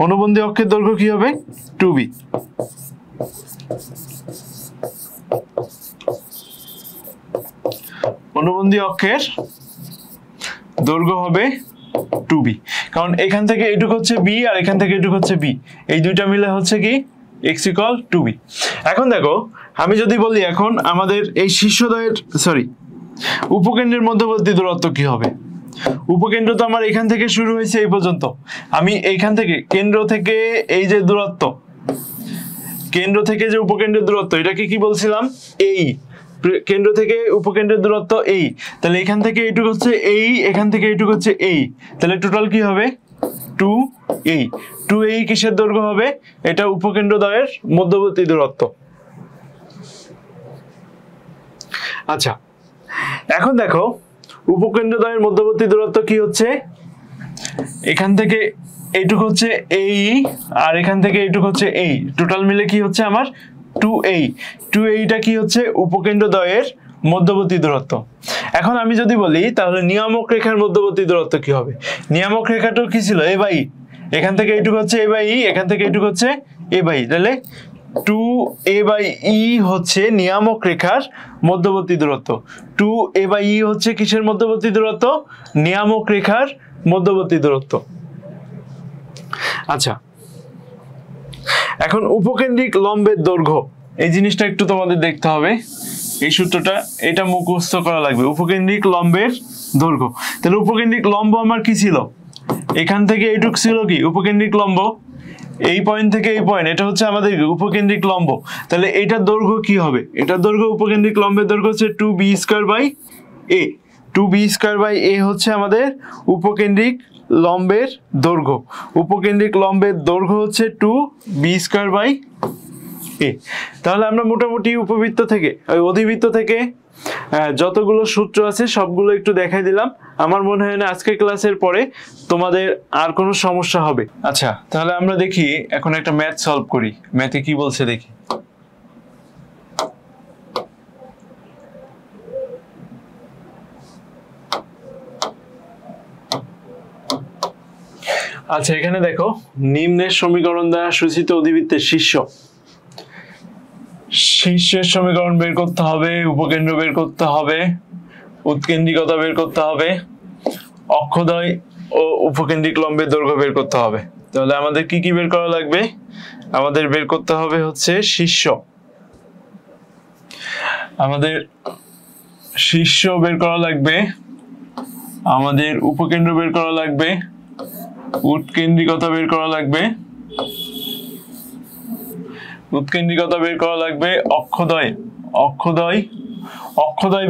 অনুবন্ধী অক্ষের দৈর্ঘ্য কি হবে? 2b। অনুবন্ধী অক্ষের দৈর্ঘ্য হবে 2b, কারণ এখান থেকে এইটুকু হচ্ছে b আর এখান থেকে এইটুকু হচ্ছে b, এই দুইটা মিলে হচ্ছে কি x ইকুয়াল 2b। এখন দেখো আমি যদি বলি এখন আমাদের এই শীর্ষদ্বয়ের সরি উপকেন্দ্রের মধ্যবর্তী দূরত্ব কি হবে? উপকেন্দ্র তো আমার এখান থেকে শুরু হয়েছে এই পর্যন্ত, আমি এইখান থেকে কেন্দ্র থেকে এই যে দূরত্ব, কেন্দ্র থেকে যে উপকেন্দ্রের দূরত্ব এটাকে কি বলছিলাম? এই কেন্দ্র থেকে উপকেন্দ্রের দূরত্ব এই, তাহলে এখান থেকে এইটুকু হচ্ছে এই, এখান থেকে এইটুকু হচ্ছে এই, তাহলে টোটাল কি হবে? 2a। 2a কিসের দৈর্ঘ্য হবে? এটা উপকেন্দ্রদ্বয়ের মধ্যবর্তী দূরত্ব। আচ্ছা এখন দেখো উপকেন্দ্রদ্বয়ের মধ্যবর্তী দূরত্ব কি হচ্ছে? এখান থেকে এইটুকু হচ্ছে এই আর এখান থেকে এইটুকু হচ্ছে এই, টোটাল মিলে কি হচ্ছে আমার? 2a। 2aটা কি হচ্ছে? উপকেন্দ্রদ্বয়ের মধ্যবর্তী দূরত্ব। এখন আমি যদি বলি তাহলে নিয়ামক রেখার মধ্যবর্তী দূরত্ব কি হবে? নিয়ামক রেখাটাও কি ছিল? a বাই, এখান থেকে এইটুকু হচ্ছে a বাই, এখান থেকে এইটুকু হচ্ছে a বাই, তাহলে 2a বাই e হচ্ছে নিয়ামক রেখার মধ্যবর্তী দূরত্ব। 2a বাই e হচ্ছে কিসের মধ্যবর্তী দূরত্ব? নিয়ামক রেখার মধ্যবর্তী দূরত্ব। আচ্ছা এখন উপকেন্দ্রিক লম্বের দৈর্ঘ্য, এই জিনিসটা একটু তোমাদের দেখতে হবে, এই সূত্রটা এটা মুখস্থ করা লাগবে। উপকেন্দ্রিক লম্বের দৈর্ঘ্য, তাহলে উপকেন্দ্রিক লম্ব আমার কি ছিল? এখান থেকে এইটুক ছিল কি উপকেন্দ্রিক লম্ব, এই পয়েন্ট থেকে এই পয়েন্ট, এটা হচ্ছে আমাদের উপকেন্দ্রিক লম্ব। তাহলে এটার দৈর্ঘ্য কি হবে? এটার দৈর্ঘ্য উপকেন্দ্রিক লম্বের দৈর্ঘ্য হচ্ছে 2b square by a। 2b square by a হচ্ছে আমাদের উপকেন্দ্রিক লম্বের দৈর্ঘ্য। উপকেন্দ্রিক লম্বের দৈর্ঘ্য হচ্ছে 2b স্কয়ার বাই a। তাহলে আমরা মোটামুটি উপবৃত্ত থেকে অধিবৃত্ত থেকে যতগুলো সূত্র আছে সবগুলো একটু দেখাই দিলাম। আমার মনে হয় না আজকের ক্লাসের পরে তোমাদের আর কোনো সমস্যা হবে। আচ্ছা তাহলে আমরা দেখি এখন একটা ম্যাথ সলভ করি, ম্যাথে কি বলছে দেখি। আচ্ছা এখানে দেখো নিম্নের সমীকরণ দ্বারা সূচিত অধিবৃত্তের শীর্ষের সমীকরণ বের করতে হবে, উপকেন্দ্র বের করতে হবে, উৎকেন্দ্রিকতা বের করতে হবে, অক্ষদ্বয় ও উপকেন্দ্রিক লম্বের দৈর্ঘ্য বের করতে হবে। তাহলে আমাদের কি কি বের করা লাগবে? আমাদের বের করতে হবে হচ্ছে শীর্ষ, আমাদের শীর্ষ বের করা লাগবে, আমাদের উপকেন্দ্র বের করা লাগবে, উৎকেন্দ্রিকতা বের করা লাগবে, উৎকেন্দ্রিকতা বের করা লাগবে, অক্ষদ্বয়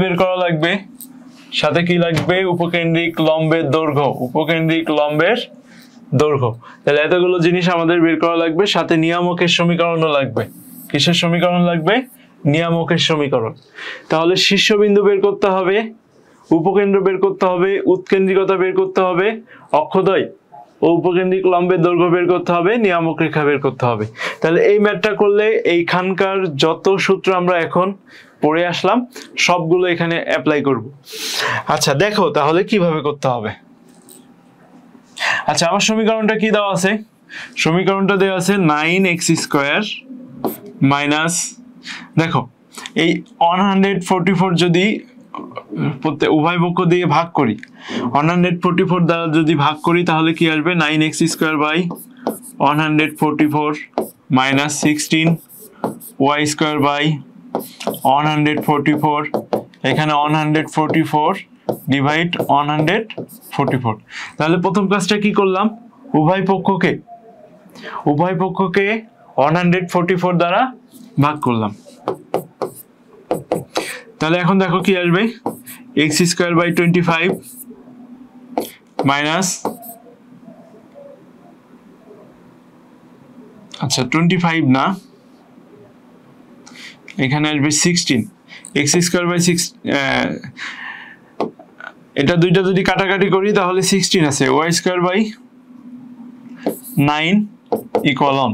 বের করা লাগবে, সাথে কি লাগবে? উপকেন্দ্রিক লম্বের দৈর্ঘ্য, উপকেন্দ্রিক লম্বের দৈর্ঘ্য। তাহলে এতগুলো জিনিস আমাদের বের করা লাগবে, সাথে নিয়ামকের সমীকরণও লাগবে। কিসের সমীকরণ লাগবে? নিয়ামকের সমীকরণ। তাহলে শীর্ষবিন্দু বের করতে হবে, উপকেন্দ্র বের করতে হবে, উৎকেন্দ্রিকতা বের করতে হবে, অক্ষদ্বয় ও উপকেন্দ্রিক লম্বের দৈর্ঘ্য বের করতে হবে, নিয়ামক রেখা বের করতে হবে। তাহলে এই ম্যাথটা করলে এইখানকার যত সূত্র আমরা এখন পড়ে আসলাম সবগুলো এখানে অ্যাপ্লাই করব। আচ্ছা দেখো তাহলে কিভাবে করতে হবে। আচ্ছা আমার সমীকরণটা কি দেওয়া আছে? সমীকরণটা দেওয়া আছে 9x স্কয়ার মাইনাস, দেখো এই 144 যদি উভয় পক্ষ দিয়ে ভাগ করি, 144 দ্বারা যদি ভাগ করি তাহলে কি আসবে? 9x square by 144 minus 16y square by 144, এখানে 144 ডিভাইড 144। তাহলে প্রথম কাজটা কি করলাম? উভয় পক্ষকে 144 দ্বারা ভাগ করলাম। তাহলে এখন দেখো কি আসবে? x স্কয়ার বাই 25 মাইনাস আচ্ছা 25 না, এখানে আসবে 16 এক্স স্কোয়ার বাই 6, এটা দুইটা যদি কাটাকাটি করি তাহলে 16 আছে, ওয়াই স্কোয়ার বাই 9 ইকুয়াল 1।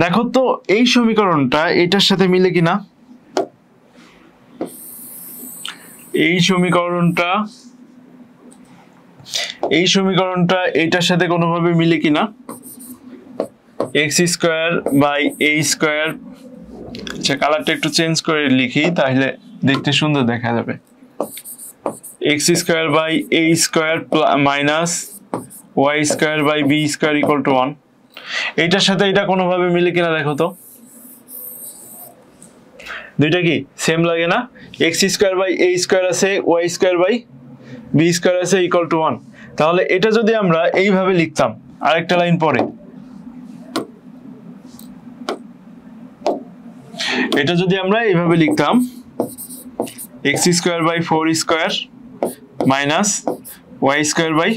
দেখো তো এই সমীকরণটা এটার সাথে মিলে কিনা, এই সমীকরণটা এটার সাথে কোনোভাবে মিলে কিনা, x square by a square, আচ্ছা কালারটা একটু চেঞ্জ করে লিখি তাহলে দেখতে সুন্দর দেখা যাবে, x square by a square minus y square by b square equal to 1। এইটার সাথে এটা কোনোভাবে মিলে কিনা দেখো তো, দুইটা কি সেম লাগে না, x square by a square আছে, y square by b square আছে ইকুয়াল টু 1। তাহলে এটা যদি আমরা এইভাবে লিখতাম, আরেকটা লাইন পরে, এটা যদি আমরা এইভাবে লিখতাম x square by 4 square minus y square by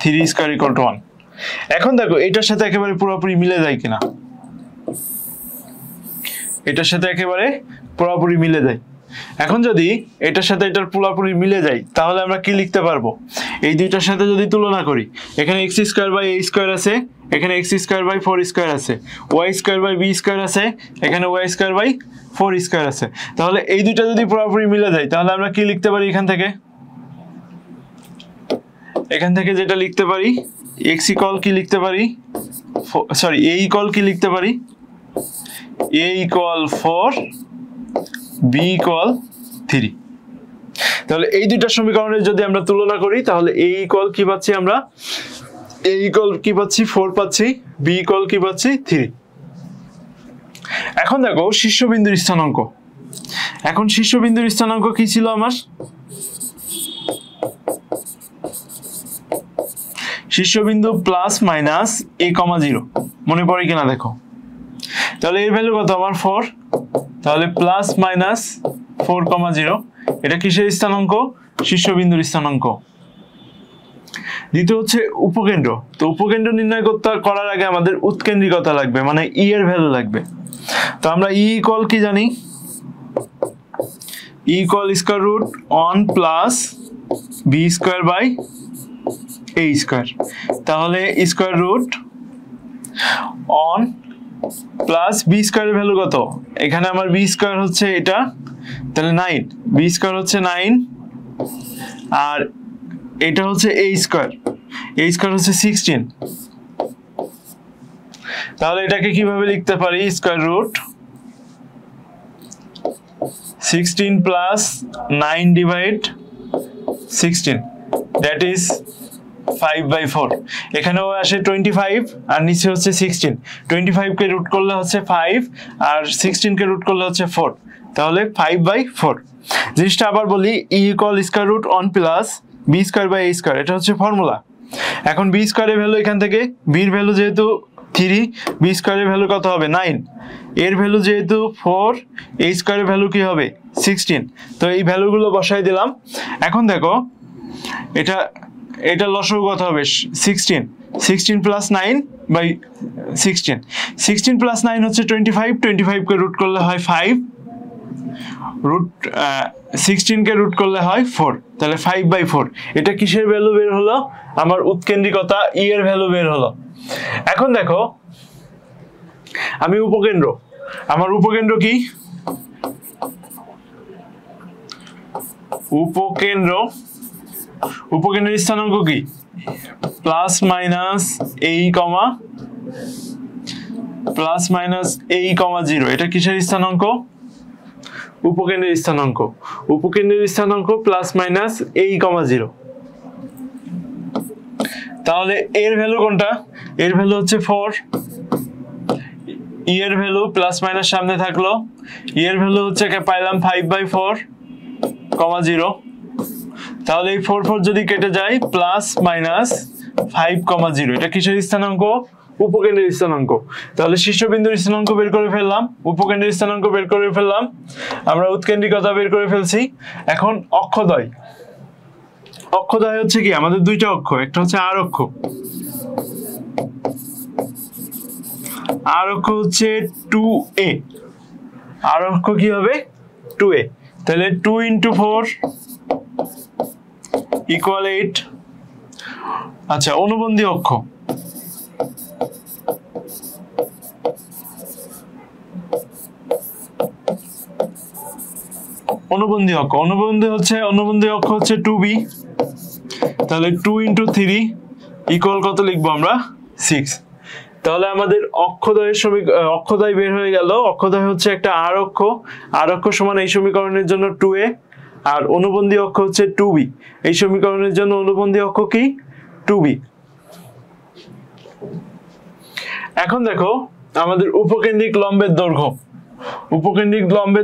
3 square equal to 1। এখন দেখো এটার সাথে একেবারে পুরোপুরি মিলে যায় কিনা, এটার সাথে একেবারে পুরোপুরি মিলে যায়। এখন যদি এটার সাথে এটার পুরোপুরি মিলে যায় তাহলে আমরা কি লিখতে পারবো, এই দুইটার সাথে যদি তুলনা করি, এখানে x square by a square আছে, এখানে এক্স স্কোয়ার বাই 4 স্কোয়ার আছে, y square by b square আছে, এখানে ওয়াই স্কোয়ার বাই 4 স্কোয়ার আছে। তাহলে এই দুইটা যদি পুরোপুরি মিলে যায় তাহলে আমরা কি লিখতে পারি, এখান থেকে যেটা লিখতে পারি, এক্স ইকুয়াল কি লিখতে পারি, সরি এ ইকুয়াল কি লিখতে পারি, এ ইকুয়াল 4 বি ইকুয়াল 3। তাহলে এই দুইটা সমীকরণের যদি আমরা তুলনা করি তাহলে এ ইকুয়াল কি পাচ্ছি আমরা, এ ইকুয়াল কি পাচ্ছি 4 পাচ্ছি, বি ইকুয়াল কি পাচ্ছি 3। এখন দেখো শীর্ষবিন্দুর স্থানাঙ্ক, এখন শীর্ষবিন্দুর স্থানাঙ্ক কি ছিল আমার, শীর্ষবিন্দু প্লাস মাইনাস a, 0, মনে পড়ে কিনা দেখো। তাহলে এর ভ্যালু কত আমার 4, তাহলে প্লাস মাইনাস 4, 0, এটা কিসের স্থানাঙ্ক, শীর্ষবিন্দুর স্থানাঙ্ক। দ্বিতীয় হচ্ছে উপকেন্দ্র। তো উপকেন্দ্র নির্ণয় করার আগে আমাদের উৎকেন্দ্রিকতা লাগবে, মানে ই এর ভ্যালু লাগবে। তো আমরা ই ইকুয়াল কি জানি, e equal square root 1 plus b square by a square. তাহলে স্কয়ার রুট 1 প্লাস বি স্কয়ারের ভ্যালু কত, এখানে আমার বি স্কয়ার হচ্ছে এটা, তাহলে 9, বি স্কয়ার হচ্ছে 9, আর এটা হচ্ছে এ স্কয়ার, এ স্কয়ার হচ্ছে 16। তাহলে এটাকে কিভাবে লিখতে পারি, square root 16 plus 9 divide 16, that is 5/4। এখানেও আসে 25 আর নিচে হচ্ছে 16, 25 কে রুট করলে হচ্ছে 5 আর 16 কে রুট করলে হচ্ছে 4, তাহলে 5/4। জিনিসটা আবার বলি, e equal square root 1 plus b square by a square, এটা হচ্ছে ফর্মুলা। এখন বি স্কয়ারের ভ্যালু এখান থেকে, বির ভ্যালু যেহেতু 3, বি স্কয়ারের ভ্যালু কত হবে 9, এর ভ্যালু যেহেতু 4, এ স্কয়ারের ভ্যালু কি হবে 16। তো এই ভ্যালুগুলো বসাই দিলাম। এখন দেখো এটা লসাগু কত হবে 16, 16 প্লাস 9 বাই 16, 16 প্লাস 9 হচ্ছে 25, 25 কে রুট করলে হয় 5, রুট 16 কে রুট করলে হয় 4, তাহলে 5/4। এটা কিসের ভ্যালু বের হলো, আমার উৎকেন্দ্রিকতা ই এর ভ্যালু বের হলো। এখন দেখো আমি উপকেন্দ্র, আমার উপকেন্দ্র কি, উপকেন্দ্রের স্থানাঙ্ক কি, plus minus a, plus minus a, 0, এটা কিসের স্থানাঙ্ক, উপকেন্দ্রের স্থানাঙ্ক। উপকেন্দ্রের স্থানাঙ্ক প্লাস মাইনাস a, 0। তাহলে এর ভ্যালু কোনটা, এর ভ্যালু হচ্ছে 4, ই এর ভ্যালু প্লাস মাইনাস সামনে থাকলো, ই এর ভ্যালু হচ্ছে পাইলাম 5/4, 0। তাহলে এই 4 4 যদি কেটে যায়, প্লাস মাইনাস 5, 0, এটা কিসের স্থানাঙ্ক, উপকেন্দ্রের স্থানাঙ্ক। তাহলে শীর্ষবিন্দুর স্থানাঙ্ক বের করে ফেললাম, উপকেন্দ্রের স্থানাঙ্ক বের করে ফেললাম, আমরা উৎকেন্দ্রিকতা বের করে ফেলছি। এখন অক্ষদ্বয়, অক্ষদ্বয় হচ্ছে কি, আমাদের দুইটা অক্ষ, একটা হচ্ছে আর অক্ষ আর অক্ষ হচ্ছে 2a, আর অক্ষ কি হবে 2a, তাহলে 2 × 4 = 8। আচ্ছা, অনুবন্ধী অক্ষ, অনুবন্ধী অক্ষ হচ্ছে 2b, তাহলে 2 × 3 = কত লিখবো আমরা 6। তাহলে আমাদের অক্ষদ্বয় বের হয়ে গেল। অক্ষদ্বয় হচ্ছে একটা আর অক্ষ, আর অক্ষ সমান এই সমীকরণের জন্য 2a, আর অনুবন্ধী অক্ষ হচ্ছে 2b, এই সমীকরণের জন্য অনুবন্ধী অক্ষ কি 2b। এখন দেখো আমাদের উপকেন্দ্রিক লম্বের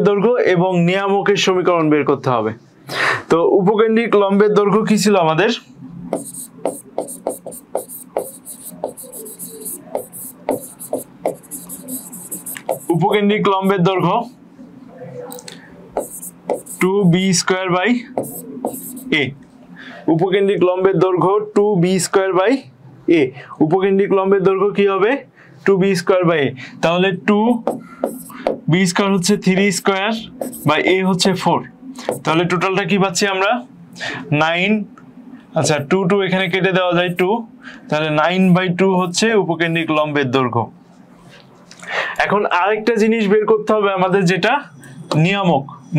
দৈর্ঘ্য এবং নিয়ামকের সমীকরণ বের করতে হবে। তো উপকেন্দ্রিক লম্বের দৈর্ঘ্য কি ছিল আমাদের, উপকেন্দ্রিক লম্বের দৈর্ঘ্য 2b²/a, উপকেন্দ্রিক লম্বের দৈর্ঘ্য 2b²/a, উপকেন্দ্রিক লম্বের দৈর্ঘ্য কি হবে 2b²/a, তাহলে 2b² হচ্ছে 3² a হচ্ছে 4, তাহলে টোটালটা কি পাচ্ছি আমরা 9। আচ্ছা, 2 এখানে কেটে দেওয়া যায় 2, তাহলে 9/2 হচ্ছে উপকেন্দ্রিক লম্বের দৈর্ঘ্য। এখন আরেকটা জিনিস বের করতে হবে আমাদের, যেটা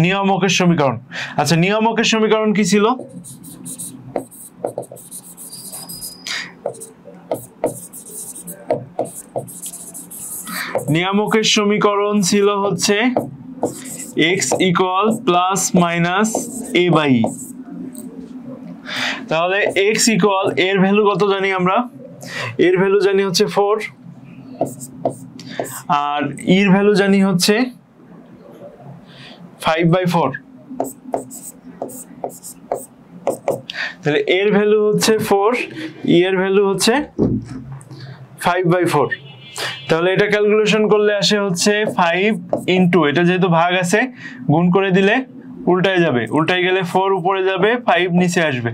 নিয়ামকের সমীকরণ। আচ্ছা, নিয়ামকের সমীকরণ কি ছিল, নিয়ামকের সমীকরণ ছিল হচ্ছে x = ±a/e, তাহলে x এর ভ্যালু কত জানি আমরা, এর ভ্যালু জানি হচ্ছে 4, আর এর ভ্যালু জানি হচ্ছে 5/4, তাহলে এর ভ্যালু হচ্ছে 4, এর ভ্যালু হচ্ছে 5/4। তাহলে এটা ক্যালকুলেশন করলে আসে হচ্ছে 5 × এটা যেহেতু ভাগ আছে গুণ করে দিলে উল্টায় যাবে, উল্টায় গেলে 4 উপরে যাবে 5 নিচে আসবে,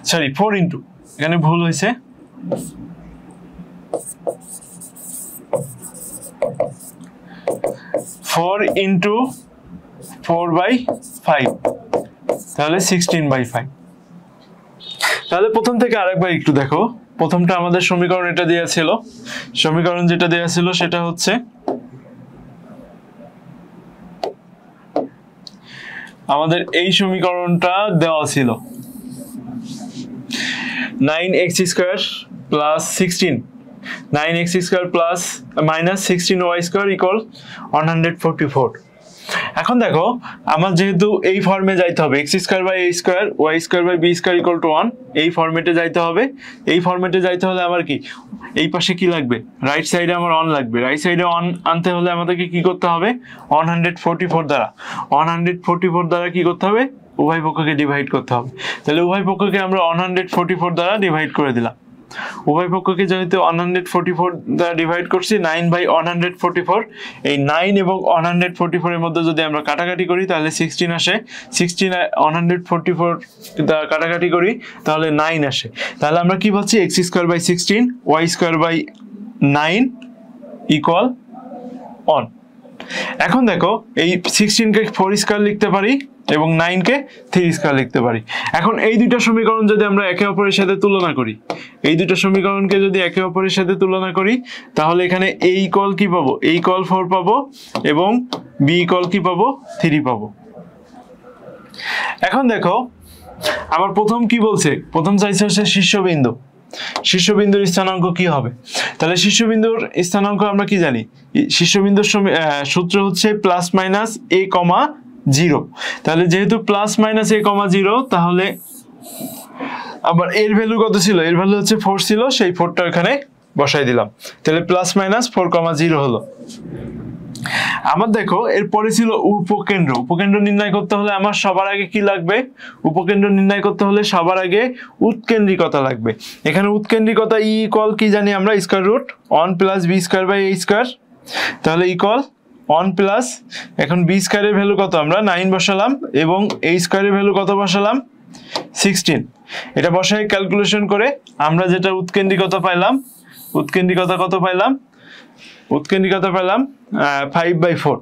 সরি 4 × এখানে ভুল হয়েছে, 4 × 4/5, তাহলে 16/5। তাহলে প্রথম থেকে আরেকবার একটু দেখো, প্রথমটা আমাদের সমীকরণ এটা দেয়া ছিল, সমীকরণ যেটা দেয়া ছিল সেটা হচ্ছে আমাদের এই সমীকরণটা দেওয়া ছিল 9x² + 16, 9x² -16y² = 144। এখন দেখো আমার যেহেতু এই ফর্মে যাইতে হবে x²/a², y²/b² = 1, এই ফরম্যাটে যাইতে হবে। এই ফরম্যাটে যাইতে হলে আমার কি এই পাশে কি লাগবে, রাইট সাইডে আমার 1 লাগবে। রাইট সাইডে 1 আনতে হলে আমাদেরকে কি করতে হবে 144 দ্বারা কি করতে হবে, উভয় পক্ষকে ডিভাইড করতে হবে। তাহলে উভয় পক্ষকে আমরা 144 দ্বারা ডিভাইড করে দিলাম। উভয় পক্ষকে যেহেতু 144 দ্বারা ডিভাইড করছি 9/144, এই 9 এবং 144 এর মধ্যে যদি আমরা কাটাকাটি করি তাহলে 16 আসে, 16 144 দ্বারা কাটাকাটি করি তাহলে 9 আসে। তাহলে আমরা কি পাচ্ছি x²/16 y²/9 = 1। এখন দেখো এই 16 কে 4² লিখতে পারি এবং 9 কে 3² লিখতে পারি। এখন এই দুটো সমীকরণ যদি আমরা একে অপরের সাথে তুলনা করি, এই দুটো সমীকরণকে যদি একে অপরের সাথে তুলনা করি তাহলে এখানে a = কি পাবো, a = 4 পাবো এবং b = কি পাবো 3 পাবো। এখন দেখো আমার প্রথম কি বলছে, প্রথম চাইছে হচ্ছে শীর্ষবিন্দু, শীর্ষবিন্দুর স্থানাঙ্ক কি হবে। তাহলে শীর্ষবিন্দুর স্থানাঙ্ক আমরা কি জানি, শীর্ষবিন্দুর সূত্র হচ্ছে +-a, 0। তাহলে যেহেতু +-a, 0 তাহলে আবার এর ভ্যালু কত ছিল, এর ভ্যালু হচ্ছে 4 ছিল, সেই 4টা এখানে বসাই দিলাম। তাহলে +-4, 0 হলো। আমার দেখো এরপরে ছিল উপকেন্দ্র। উপকেন্দ্র নির্ণয় করতে হলে আমার সবার আগে কি লাগবে, উপকেন্দ্র নির্ণয় করতে হলে সবার আগে উৎকেন্দ্রিকতা লাগবে। এখানে উৎকেন্দ্রিকতা E = কি জানি আমরা, √1 + b²/a², তাহলে = 1 + এখন b² এর ভ্যালু কত, আমরা 9 বসালাম এবং a² এর ভ্যালু কত বসালাম 16। এটা বসায় ক্যালকুলেশন করে আমরা যেটা উৎকেন্দ্রিকতা পাইলাম, উৎকেন্দ্রিকতা কত পাইলাম উৎকেন্দ্রিকতা পেলাম 5/4।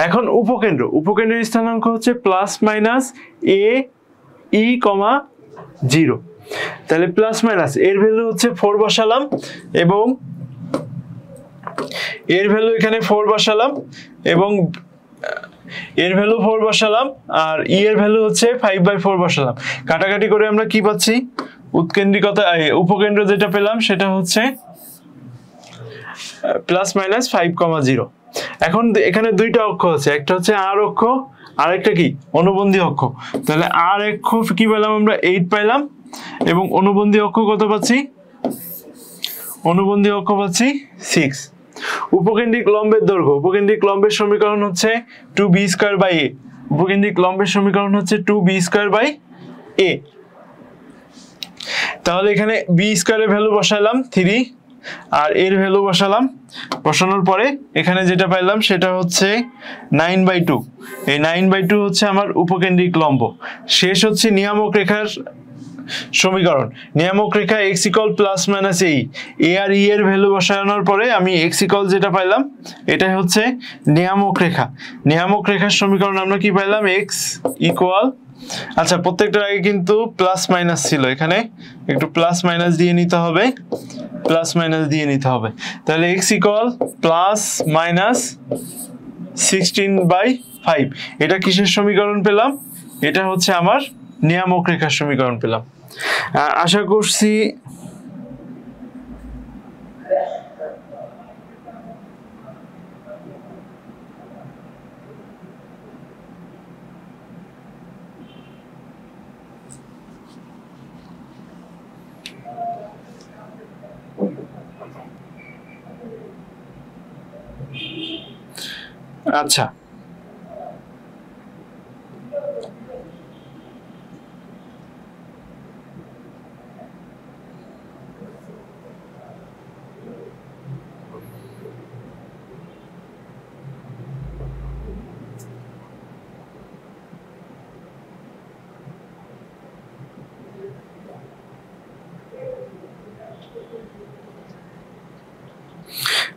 এখন উপকেন্দ্রের স্থানাঙ্ক হচ্ছে প্লাস মাইনাস এ ই কমা 0। তাহলে প্লাস মাইনাস এর ভ্যালু হচ্ছে 4 বসালাম এবং এর ভ্যালু এখানে 4 বসালাম এবং এর ভ্যালু 4 বসালাম আর ই এর ভ্যালু হচ্ছে 5/4 বসালাম। কাটাকাটি করে আমরা কি পাচ্ছি, উৎকেন্দ্রিকতা উপকেন্দ্র যেটা পেলাম সেটা হচ্ছে প্লাস মাইনাস 5,0। এখন এখানে দুইটা অক্ষ আছে, একটা হচ্ছে আর অক্ষ আর একটা কি অনুবন্ধী অক্ষ। তাহলে আর অক্ষ কি পেলাম আমরা 8 পাইলাম এবং অনুবন্ধী অক্ষ কত পাচ্ছি, অনুবন্ধী অক্ষ পাচ্ছি 6। উপকেন্দ্রিক লম্বের দৈর্ঘ্য, উপকেন্দ্রিক লম্বের সমীকরণ হচ্ছে 2b²/a। উপকেন্দ্রিক লম্বের সমীকরণ হচ্ছে 2b²/a। তাহলে এখানে b² এর ভ্যালু বসালাম 3 আর এর ভ্যালু বসালাম, বসানোর পরে এখানে যেটা পাইলাম সেটা হচ্ছে 9/2। এই 9/2 হচ্ছে আমার উপকেন্দ্রিক লম্ব। শেষ হচ্ছে নিয়ামক রেখার সমীকরণ। নিয়ামক রেখা x ± a আর e এর ভ্যালু বসানোর পরে আমি x যেটা পাইলাম এটাই হচ্ছে নিয়ামক রেখা। নিয়ামক রেখার সমীকরণ আমরা কি পাইলাম, x ইকুয়াল, আচ্ছা প্রত্যেকটার আগে কিন্তু প্লাস মাইনাস ছিল, এখানে একটু প্লাস মাইনাস দিয়ে নিতে হবে, প্লাস মাইনাস দিয়ে নিতে হবে। তাহলে x ইকুয়াল প্লাস মাইনাস 16/5। এটা কিসের সমীকরণ পেলাম, এটা হচ্ছে আমার নিয়ামক রেখার সমীকরণ পেলাম। আশা করছি আচ্ছা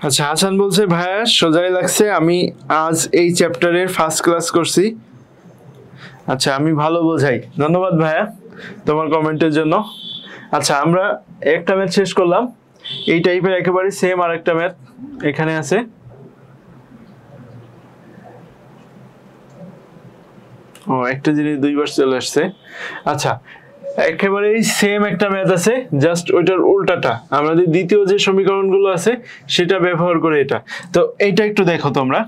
আচ্ছা হাসান বলছে ভাইয়া সোজাই লাগছে, আমি আজ এই চ্যাপ্টারের ফার্স্ট ক্লাস করছি। আচ্ছা আমি ভালো বোঝাই, ধন্যবাদ ভাইয়া তোমার কমেন্টের জন্য। আচ্ছা আমরা একটা ম্যাথ শেষ করলাম, এই টাইপের একেবারে সেম আরেকটা ম্যাথ এখানে আছে। ও একটা জিনিস দুইবার চলে আসছে। আচ্ছা একেবারে সেম একটা ম্যাথ আছে, জাস্ট ওইটার উল্টাটা, আমাদের দ্বিতীয় যে সমীকরণগুলো আছে সেটা ব্যবহার করে এটা। তো এইটা একটু দেখো তোমরা,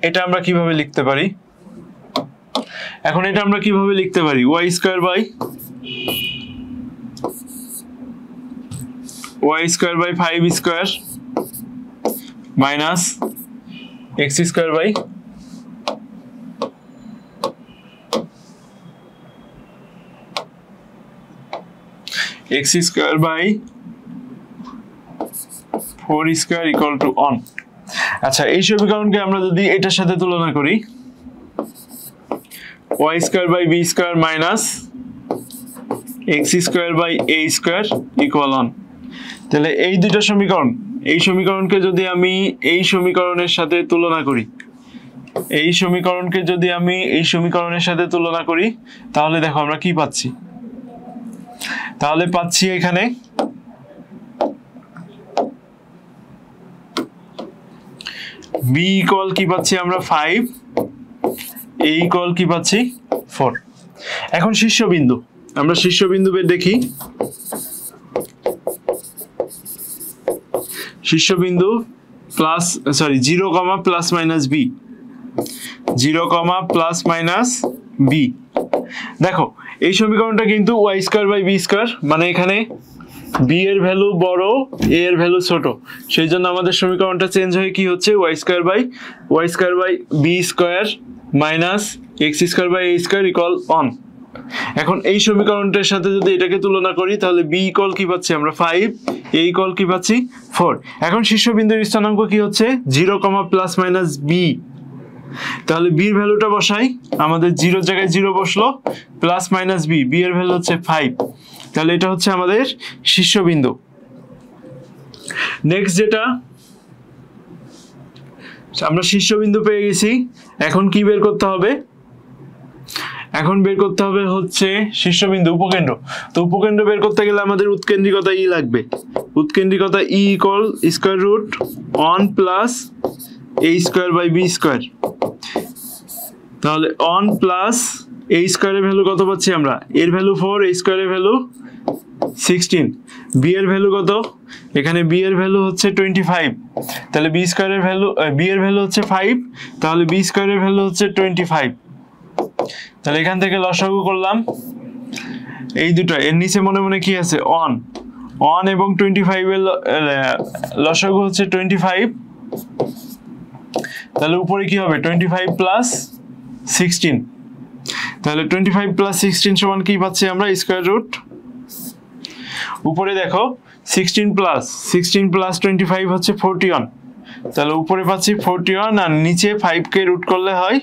এটা আমরা কিভাবে লিখতে পারি। এখন এটা আমরা কিভাবে লিখতে পারি, y²/5² minus x² x²/4² equal to 1। আচ্ছা এই সমীকরণকে আমরা যদি এটার সাথে তুলনা করি, y²/b² মাইনাস x²/a² ইকুয়াল 1। তাহলে এই দুইটা সমীকরণ, এই সমীকরণকে যদি আমি এই সমীকরণের সাথে তুলনা করি, এই সমীকরণকে যদি আমি এই সমীকরণের সাথে তুলনা করি তাহলে দেখো আমরা কি পাচ্ছি, তাহলে পাচ্ছি এখানে b ইকুয়াল কি পাচ্ছি আমরা 5, a ইকুয়াল কি পাচ্ছি 4। এখন শীর্ষবিন্দু, আমরা শীর্ষবিন্দু বের দেখি। শীর্ষবিন্দু plus 0, plus minus b, 0, plus minus b। দেখো এই সমীকরণটা কিন্তু y²/b², মানে এখানে b এর ভ্যালু বড়, a এর ভ্যালু ছোট, সেই জন্য আমাদের সমীকরণটা চেঞ্জ হয়ে কি হচ্ছে y²/b² মাইনাস x²/a² ইকুয়াল 1। এখন এই সমীকরণটার সাথে যদি এটাকে তুলনা করি তাহলে b ইকুয়াল কি পাচ্ছি আমরা 5, a ইকুয়াল কি পাচ্ছি 4। এখন শীর্ষবিন্দুর স্থানাঙ্ক কি হচ্ছে 0, প্লাস মাইনাস b। তাহলে b এর ভ্যালুটা বসাই, আমাদের 0 জায়গায় 0 বসলো, প্লাস মাইনাস b, b এর ভ্যালু হচ্ছে 5। তাহলে এটা হচ্ছে আমাদের শীর্ষবিন্দু। নেক্সট যেটা আমরা শীর্ষবিন্দু পেয়ে গেছি। এখন কি বের করতে হবে? এখন বের করতে হবে হচ্ছে শীর্ষবিন্দু, উপকেন্দ্র। তো উপকেন্দ্র বের করতে গেলে আমাদের উৎকেন্দ্রিকতা ই লাগবে। উৎকেন্দ্রিকতা e equal square root 1 plus a square by b square. তাহলে 1 প্লাস a স্কয়ারের ভ্যালু কত পাচ্ছি আমরা? এর ভ্যালু 4, a স্কয়ারের ভ্যালু 16, b এর ভ্যালু কত? এখানে b এর ভ্যালু হচ্ছে 25, তাহলে b স্কয়ারের ভ্যালু b এর ভ্যালু হচ্ছে 5, তাহলে b স্কয়ারের ভ্যালু হচ্ছে 25। তাহলে এখান থেকে লসাগু করলাম এই দুটো, এর নিচে মনে মনে কি আছে? 1 এবং 25 এর লসাগু হচ্ছে 25। তাহলে উপরে কি হবে? 25 প্লাস 16। তাহলে 25 প্লাস 16 সমান কি পাচ্ছি আমরা? Square root. উপরে দেখো 16 প্লাস 25 হচ্ছে 41, তাহলে উপরে পাচ্ছি 41 আর নিচে 5 কে রুট করলে হয়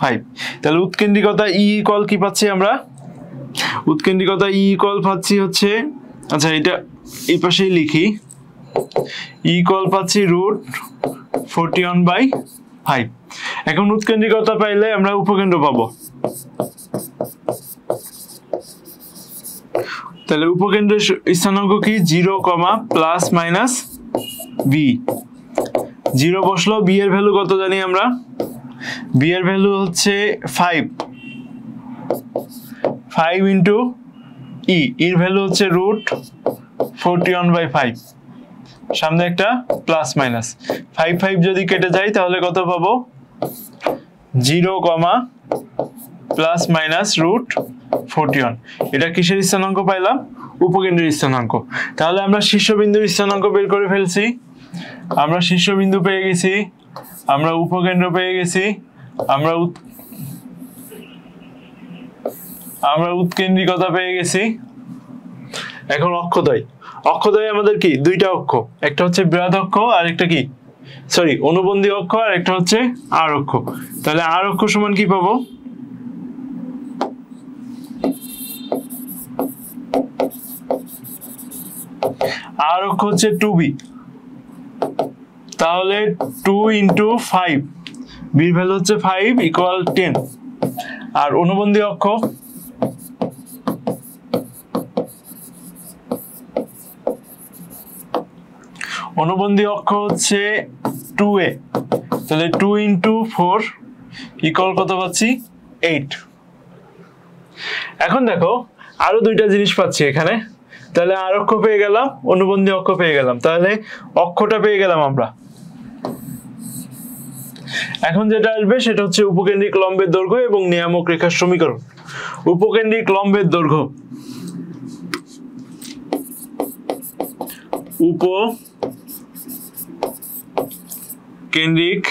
5। তাহলে উৎকেন্দ্রিকতা ই ইকুয়াল কি পাচ্ছি আমরা? উৎকেন্দ্রিকতা ই ইকুয়াল পাচ্ছি হচ্ছে, আচ্ছা এটা এই পাশেই লিখি, ই ইকুয়াল পাচ্ছি রুট 41/5। এখন উৎকেন্দ্রিকতা পাইলে আমরা উপকেন্দ্র পাবো। তাহলে উপকেন্দ্রের স্থানাঙ্ক কি? 0, প্লাস মাইনাস b। 0 বসলো, b এর ভ্যালু কত জানি আমরা? b এর ভ্যালু হচ্ছে 5 ইন্টু ই, এর ভ্যালু হচ্ছে রুট 41/5। সামনে একটা প্লাস মাইনাস, 5 যদি কেটে যায় তাহলে কত পাবো? 0, প্লাস মাইনাস রুট 41। এটা কিসের স্থানাঙ্ক পাইলাম? উপকেন্দ্রের স্থানাঙ্ক। তাহলে আমরা শীর্ষবিন্দুর স্থানাঙ্ক বের করে ফেলছি। আমরা শীর্ষবিন্দু পেয়ে গেছি, আমরা উপকেন্দ্র পেয়ে গেছি, আমরা উৎকেন্দ্রিকতা পেয়ে গেছি। এখন অক্ষদ্বয়। অক্ষদ্বয় আমাদের কি? দুইটা অক্ষ, একটা হচ্ছে বৃহৎ অক্ষ আর একটা কি, সরি অনুবন্ধী অক্ষ, আর একটা হচ্ছে আর অক্ষ। তাহলে আর অক্ষ সমান কি পাবো? আর অক্ষ হচ্ছে 2b, তাহলে 2 ইন্টু 5, বির ভ্যালু হচ্ছে 5 ইকুয়াল 10। আর অনুবন্ধী অক্ষ, অনুবন্ধী অক্ষ হচ্ছে 2a, তাহলে 2 ইন্টু 4 ইকুয়াল কত পাচ্ছি? 8। এখন দেখো আরো দুইটা জিনিস পাচ্ছি এখানে। তাহলে আর অক্ষ পেয়ে গেলাম, অনুবন্ধী অক্ষ পেয়ে গেলাম, তাহলে অক্ষটা পেয়ে গেলাম আমরা। এখন যেটা আসবে সেটা হচ্ছে উপকেন্দ্রিক লম্বের দৈর্ঘ্য এবং নিয়ামক রেখার সমীকরণ। উপকেন্দ্রিক লম্বের দৈর্ঘ্য, উপকেন্দ্রিক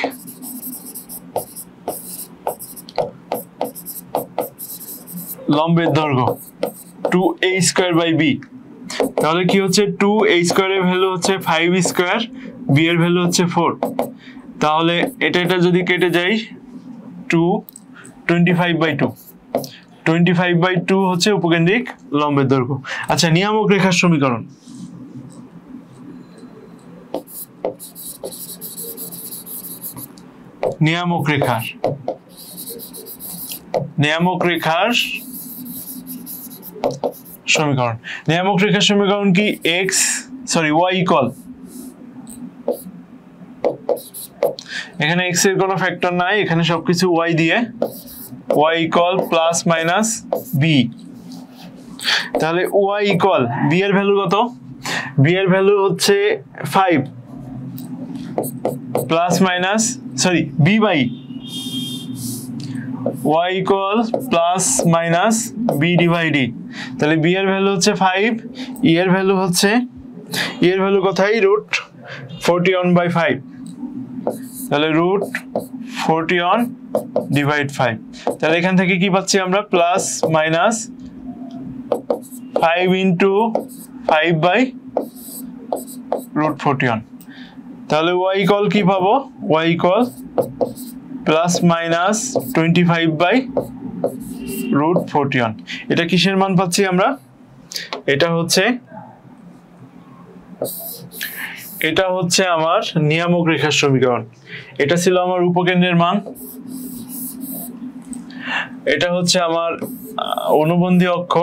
লম্বের দৈর্ঘ্য 2a স্কয়ার বাই b। তাহলে কি হচ্ছে? 2a স্কয়ারের ভ্যালু হচ্ছে 5 স্কয়ার, b এর ভ্যালু হচ্ছে 4। তাহলে এটা যদি কেটে যাই 25/2, 25/2 হচ্ছে উপকেন্দ্রিক লম্বের দৈর্ঘ্য। আচ্ছা, নিয়ামক রেখার সমীকরণ। নিয়ামক রেখার সমীকরণ। নিয়ামক রেখার সমীকরণ কি? y ইকুয়াল, এখানে x এর কোনো ফ্যাক্টর নাই, এখানে সবকিছু y দিয়ে, y equal plus minus b। তাহলে y ইকুয়াল, b এর ভ্যালু কত? b এর ভ্যালু হচ্ছে 5 plus minus b by y equal plus minus b divide e। তাহলে b এর ভ্যালু হচ্ছে 5, e এর ভ্যালু হচ্ছে, e এর ভ্যালু কোথায়? রুট 41/5। তাহলে রুট 41 ডিভাইড 5। তাহলে এখান থেকে কি পাচ্ছি আমরা? Plus minus 5 into 5 by root 41। তাহলে y ইকুয়াল কি পাবো? y equal plus minus 25 by root 41। এটা কিসের মান পাচ্ছি আমরা? এটা হচ্ছে এটা হচ্ছে আমার নিয়ামক রেখার সমীকরণ। এটা ছিল আমার উপকেন্দ্রের মান, এটা হচ্ছে আমার অনুবন্ধী অক্ষ,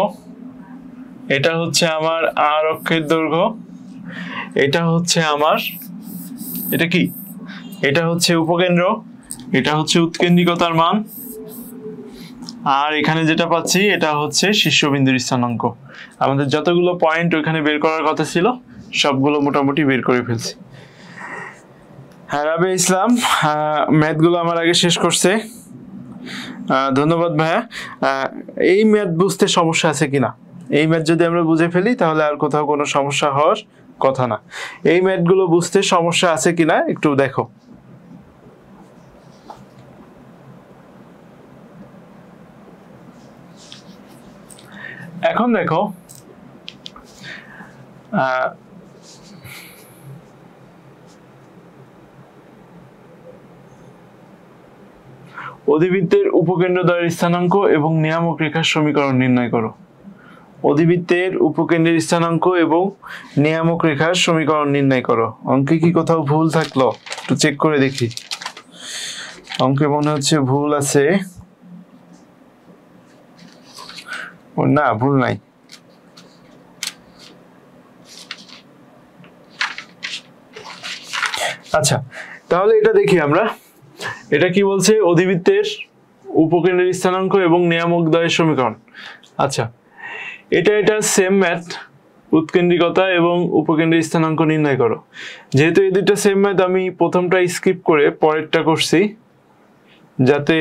এটা হচ্ছে আমার আর অক্ষের দৈর্ঘ্য, এটা হচ্ছে আমার, এটা কি, এটা হচ্ছে উপকেন্দ্র, এটা হচ্ছে উৎকেন্দ্রিকতার মান, আর এখানে যেটা পাচ্ছি এটা হচ্ছে শীর্ষবিন্দুর স্থানাঙ্ক। আমাদের যতগুলো পয়েন্ট ওখানে বের করার কথা ছিল সবগুলো মোটামুটি বের করে ফেলছি। হ্যাঁ, রাবে ইসলাম ম্যাথগুলো আমার আগে শেষ করছে, ধন্যবাদ ভাইয়া। এই ম্যাথ বুঝতে সমস্যা আছে কিনা, এই ম্যাথ যদি আমরা বুঝে ফেলি তাহলে আর কোথাও কোনো সমস্যা হওয়ার কথা না। এই ম্যাথগুলো বুঝতে সমস্যা আছে কিনা একটু দেখো। এখন দেখো অধিবৃত্তের উপকেন্দ্রদ্বয়ের স্থানাঙ্ক এবং নিয়ামক রেখার সমীকরণ নির্ণয় করো। অধিবৃত্তের উপকেন্দ্রের স্থানাঙ্ক এবং নিয়ামক রেখার সমীকরণ নির্ণয় করো। অঙ্কে কি কোথাও ভুল থাকলো একটু চেক করে দেখি। অঙ্কে মনে হচ্ছে ভুল আছে, না ভুল নাই। আচ্ছা, তাহলে এটা দেখি আমরা। এটা কি বলছে? অধিবৃত্তের উপকেন্দ্রের স্থানাঙ্ক এবং নিয়ামক দ্বয়ের সমীকরণ। আচ্ছা, এটা সেম ম্যাথ, উৎকেন্দ্রিকতা এবং উপকেন্দ্রের স্থানাঙ্ক নির্ণয় করো। যেহেতু এই দুটো সেম ম্যাথ, আমি প্রথমটা স্কিপ করে পরেরটা করছি যাতে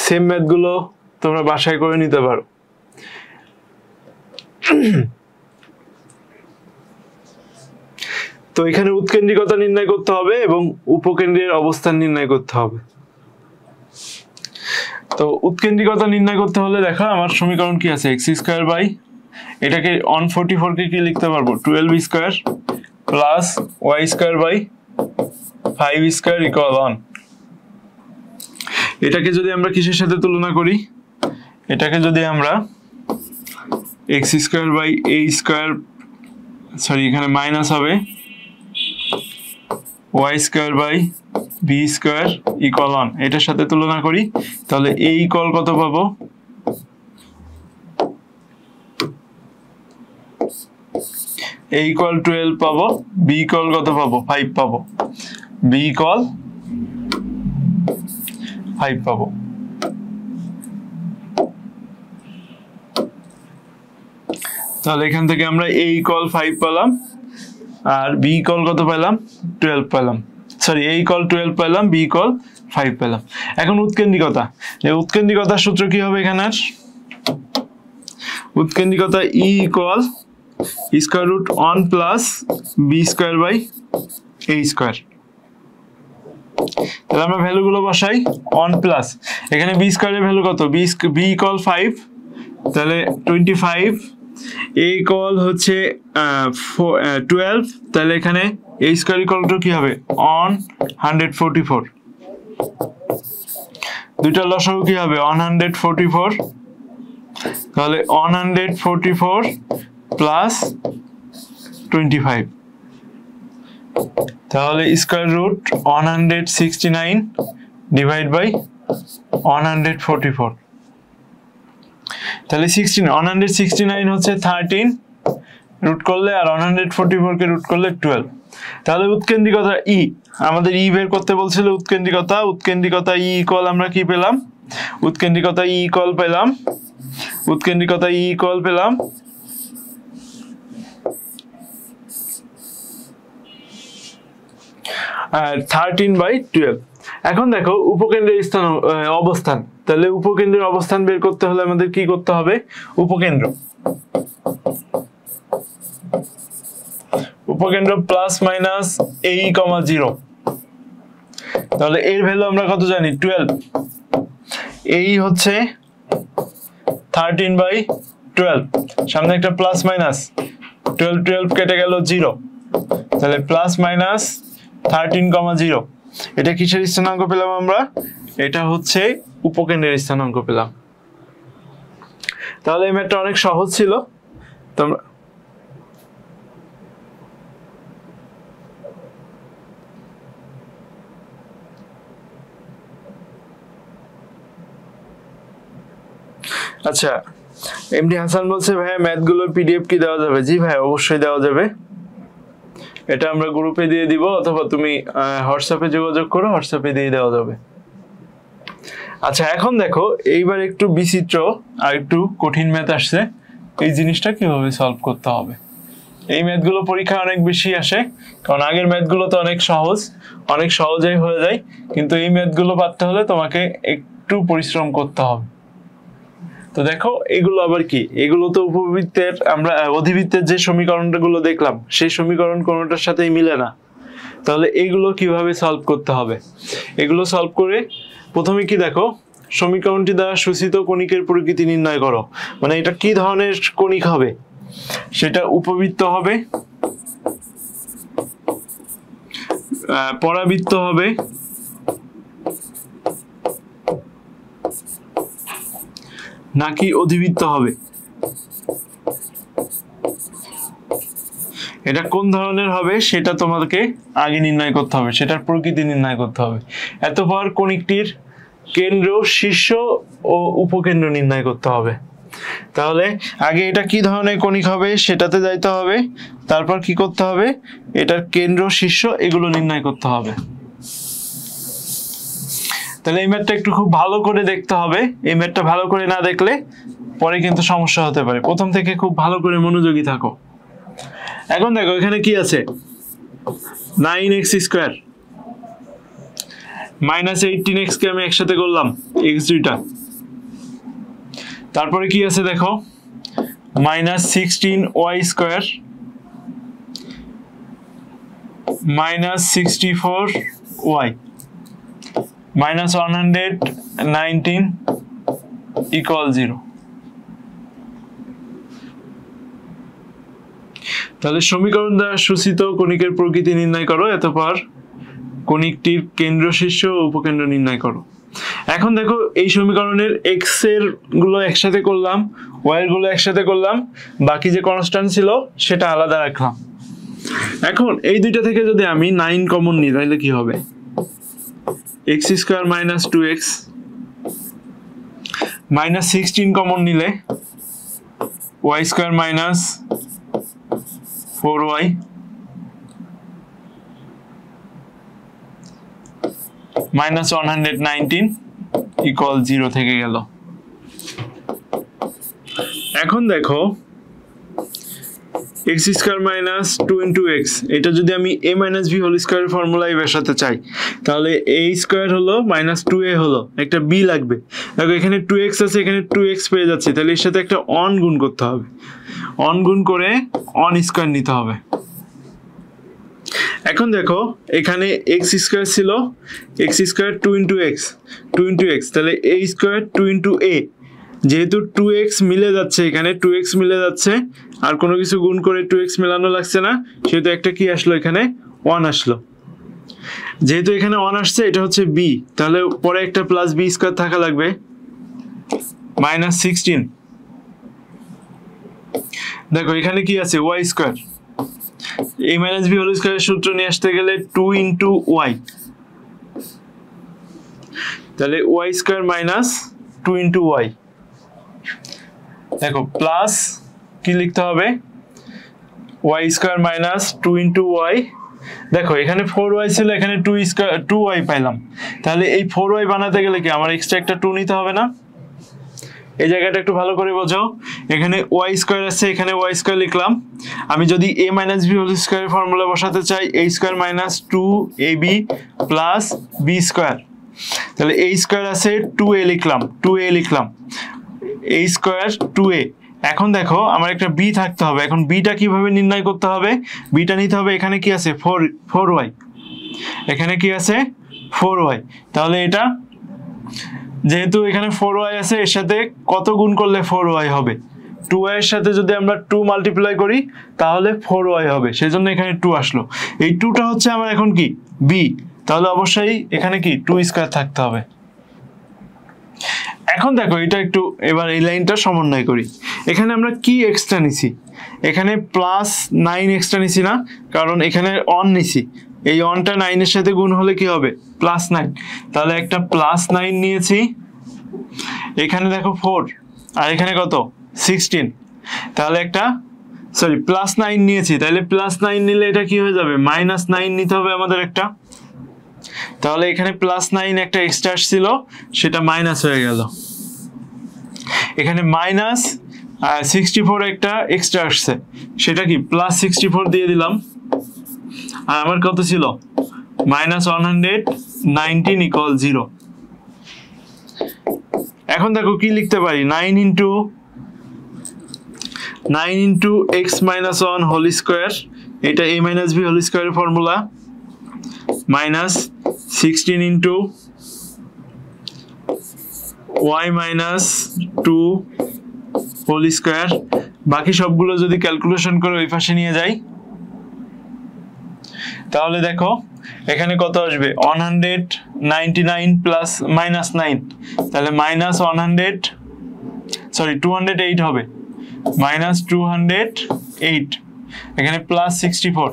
সেম ম্যাথগুলো তোমরা বাসায় করে নিতে পারো। তো এখানে উৎকেন্দ্রিকতা নির্ণয় করতে হবে এবং উপকেন্দ্রের অবস্থান নির্ণয় করতে হবে। তো উৎকেন্দ্রিকতা নির্ণয় করতে হলে দেখো আমার সমীকরণ কি আছে, এক্স স্কোয়ার বাই, এটাকে 144 কে কি লিখতে পারবো, 12 square plus y square by 5 square equal 1। এটাকে যদি আমরা কিসের সাথে তুলনা করি, এটাকে যদি আমরা x square by a square, sorry এখানে মাইনাস হবে, y square by b square equal 1, এটার সাথে তুলনা করি, তাহলে এ ইকুয়াল কত পাবো, এ ইকুয়াল 12 পাবো, বি ইকুয়াল কত পাবো, 5 পাবো, বি ইকুয়াল 5 পাবো। তাহলে এখান থেকে আমরা এ ইকুয়াল 5 পেলাম আর বি ইকুয়াল কত পেলাম, 12 পেলাম, সরি এ ইকুয়াল 12 পেলাম, বি ইকুয়াল 5 পেলাম। এখন উৎকেন্দ্রিকতা, এই উৎকেন্দ্রিকতার সূত্র কি হবে এখানে, উৎকেন্দ্রিকতা e equal square root 1 plus b square by a square. তাহলে আমরা ভ্যালুগুলো বসাই, 1 প্লাস এখানে বি স্কয়ারের ভ্যালু কত, বি ইকুয়াল 5, তাহলে 25, এ ইকুয়াল হচ্ছে 12, তাহলে এখানে এ স্কয়ার ইকুয়াল টু কি হবে 144, দুইটা লসাগু কি হবে 144, তাহলে 144 প্লাস 25, তাহলে স্কয়ার রুট 169 ডিভাইড বাই 144, তাহলে 169 হচ্ছে 13 রুট করলে, আর 144 কে রুট করলে 12। তাহলে উৎকেন্দ্রিকতা ই, আমাদের ই বের করতে বলছিল উৎকেন্দ্রিকতা ই ইকুয়াল আমরা কি পেলাম, উৎকেন্দ্রিকতা ই ইকুয়াল পেলাম, উৎকেন্দ্রিকতা ই ইকুয়াল পেলাম 13/12। এখন দেখো উপকেন্দ্রের স্থান অবস্থান, তাহলে উপকেন্দ্রের অবস্থান বের করতে হলে আমাদের কি করতে হবে, উপকেন্দ্র প্লাস মাইনাস a, 0, তাহলে এর ভ্যালু আমরা কত জানি 12, এই হচ্ছে 13/12, সামনে একটা প্লাস মাইনাস, 12 কেটে গেল 0, তাহলে প্লাস মাইনাস 13,0। এটা কিসের স্থানাঙ্ক পেলাম আমরা, এটা হচ্ছে উপকেন্দ্রের স্থানাঙ্ক পেলাম। তাহলে এই ম্যাথটা অনেক সহজ ছিল। তোমরা আচ্ছা, এমডি হাসান বলছে ভাই ম্যাথগুলোর পিডিএফ কি দেওয়া যাবে? জি ভাই, অবশ্যই দেওয়া যাবে। এটা আমরা গ্রুপে দিয়ে দিব, অথবা তুমি হোয়াটসঅ্যাপে যোগাযোগ করো, হোয়াটসঅ্যাপে দিয়ে দেওয়া যাবে। আচ্ছা, এখন দেখো এইবার একটু বিচিত্র আর একটু কঠিন ম্যাথ আসছে। এই জিনিসটা কিভাবে সলভ করতে হবে। এই ম্যাথগুলো পরীক্ষায় অনেক বেশি আসে, কারণ আগের ম্যাথগুলো তো অনেক সহজ, অনেক সহজেই হয়ে যায়, কিন্তু এই ম্যাথগুলো পারতে হলে তোমাকে একটু পরিশ্রম করতে হবে। তো দেখো এগুলো আবার কি, এগুলো তো উপবৃত্তের আমরা অধিবৃত্তের যে সমীকরণগুলো দেখলাম সেই সমীকরণ কোনোটার সাথেই মিলে না। তাহলে এগুলো কিভাবে সলভ করতে হবে? এগুলো সলভ করে প্রথমে কি দেখো, সমীকরণটি দ্বারা সূচিত কণিকের প্রকৃতি নির্ণয় করো। মানে এটা কি ধরনের কণিক হবে? সেটা উপবৃত্ত হবে, পরাবৃত্ত হবে, নাকি অধিবৃত্ত হবে? এটা কোন ধরনের হবে সেটা তোমাদেরকে আগে নির্ণয় করতে হবে, সেটার প্রকৃতি নির্ণয় করতে হবে। এতপর কণিকটির কেন্দ্র, শীর্ষ ও উপকেন্দ্র নির্ণয় করতে হবে। তাহলে আগে এটা কি ধরনের কণিক হবে সেটাতে যাইতে হবে, তারপর কি করতে হবে, এটার কেন্দ্র, শীর্ষ এগুলো নির্ণয় করতে হবে। তাহলে এই ম্যাথটা একটু খুব ভালো করে দেখতে হবে। এই ম্যাথটা ভালো করে না দেখলে পরে কিন্তু সমস্যা হতে পারে। প্রথম থেকে খুব ভালো করে মনোযোগী থাকো। এখন দেখো এখানে কি আছে, 9x স্কোয়ার মাইনাস 18x কে আমি একসাথে করলাম, x দুইটা। তারপরে কি আছে দেখো, minus 16y square minus 64y minus 119 equal 0। তাহলে সমীকরণ দ্বারা সূচিত কণিকের প্রকৃতি নির্ণয় করো, এতপর কণিকটির কেন্দ্র, শীর্ষ ও উপকেন্দ্র নির্ণয় করো। এখন দেখো এই সমীকরণের x এর গুলো একসাথে করলাম, y এর গুলো একসাথে করলাম, বাকি যে কনস্ট্যান্ট ছিল সেটা আলাদা রাখলাম। এখন এই দুইটা থেকে যদি আমি 9 কমন নিই তাহলে কি হবে, x square minus 2x minus 16 common নিলে y square minus 4y minus 119 equal 0 থেকে গেল। এখন দেখো x square minus 2 into x, এটা যদি আমি a minus b whole square ফর্মুলায় বসাতে চাই তাহলে a স্কয়ার হলো মাইনাস 2a হলো, একটা b লাগবে। দেখো এখানে 2x আছে, এখানে 2x পেয়ে যাচ্ছে, তাহলে এর সাথে একটা অন গুণ করতে হবে, অন গুণ করে অন স্কয়ার নিতে হবে। এখন দেখো এখানে x স্কয়ার ছিল, x square 2 into x, 2 into x, তাহলে a স্কয়ার 2 ইন্টু a, যেহেতু 2x মিলে যাচ্ছে, এখানে 2x মিলে যাচ্ছে, আর কোনো কিছু গুণ করে 2x মেলানো লাগছে না, সেহেতু একটা কি আসলো, এখানে 1 আসলো। যেহেতু এখানে 1 আসছে, এটা হচ্ছে b, তাহলে পরে একটা প্লাস b স্কয়ার থাকা লাগবে, মাইনাস 16। দেখো এখানে কি আছে, y square, a minus b whole স্কয়ারের সূত্র নিয়ে আসতে গেলে 2 ইন্টু y, তাহলে y square minus 2 into y। দেখো প্লাস কি লিখতে হবে, y square minus 2 into y। দেখো এখানে 4y ছিল, এখানে 2y পাইলাম, তাহলে এই 4y বানাতে গেলে কি আমার এক্সট্রা একটা 2 নিতে হবে না? এই জায়গাটা একটু ভালো করে বোঝো, এখানে y স্কয়ার আছে, এখানে y স্কয়ার লিখলাম। আমি যদি a মাইনাস b হোল স্কয়ারের ফর্মুলা বসাতে চাই, a square minus 2ab plus b square, তাহলে a স্কয়ার আছে 2a লিখলাম, 2a লিখলাম, a স্কয়ার 2a। এখন দেখো আমার একটা b থাকতে হবে, এখন bটা কিভাবে নির্ণয় করতে হবে, bটা নিতে হবে, এখানে কি আছে 4y, এখানে কি আছে 4y, তাহলে এটা যেহেতু এখানে 4y আছে, এর সাথে কত গুণ করলে 4y হবে, 2y এর সাথে যদি আমরা 2 মাল্টিপ্লাই করি তাহলে 4y হবে, সেজন্য এখানে 2 আসলো। এই 2টা হচ্ছে আমার এখন কি b, তাহলে অবশ্যই এখানে কি 2 স্কয়ার থাকতে হবে। এখন দেখো এটা একটু এবার এই লাইনটা সমন্বয় করি, এখানে আমরা কি এক্সট্রা নিছি, এখানে প্লাস 9 এক্সট্রা নিছি না, কারণ এখানে অন নিছি, এই অনটা 9 এর সাথে গুণ হলে কি হবে প্লাস 9, তাহলে একটা প্লাস 9 নিয়েছি। এখানে দেখো 4, আর এখানে কত 16, তাহলে একটা সরি +9 নিয়েছি, তাহলে +9 নিলে এটা কি হয়ে যাবে -9 নিতে হবে আমাদের একটা, তাহলে এখানে +9 একটা এক্সট্রা ছিল সেটা মাইনাস হয়ে গেল, এখানে -64 একটা এক্সট্রা আসছে সেটা কি +64 দিয়ে দিলাম, আর আমার কত ছিল -119 = 0। এখন দেখো কি লিখতে পারি 9 into x - 1 হোল স্কয়ার, এটা a - b হোল স্কয়ারের formula, -16 into y - 2 whole square, বাকি সবগুলো যদি ক্যালকুলেশন করে ওই পাশে নিয়ে যাই তাহলে দেখো এখানে কত আসবে 199 প্লাস -9, তাহলে -208 হবে, -208, এখানে +64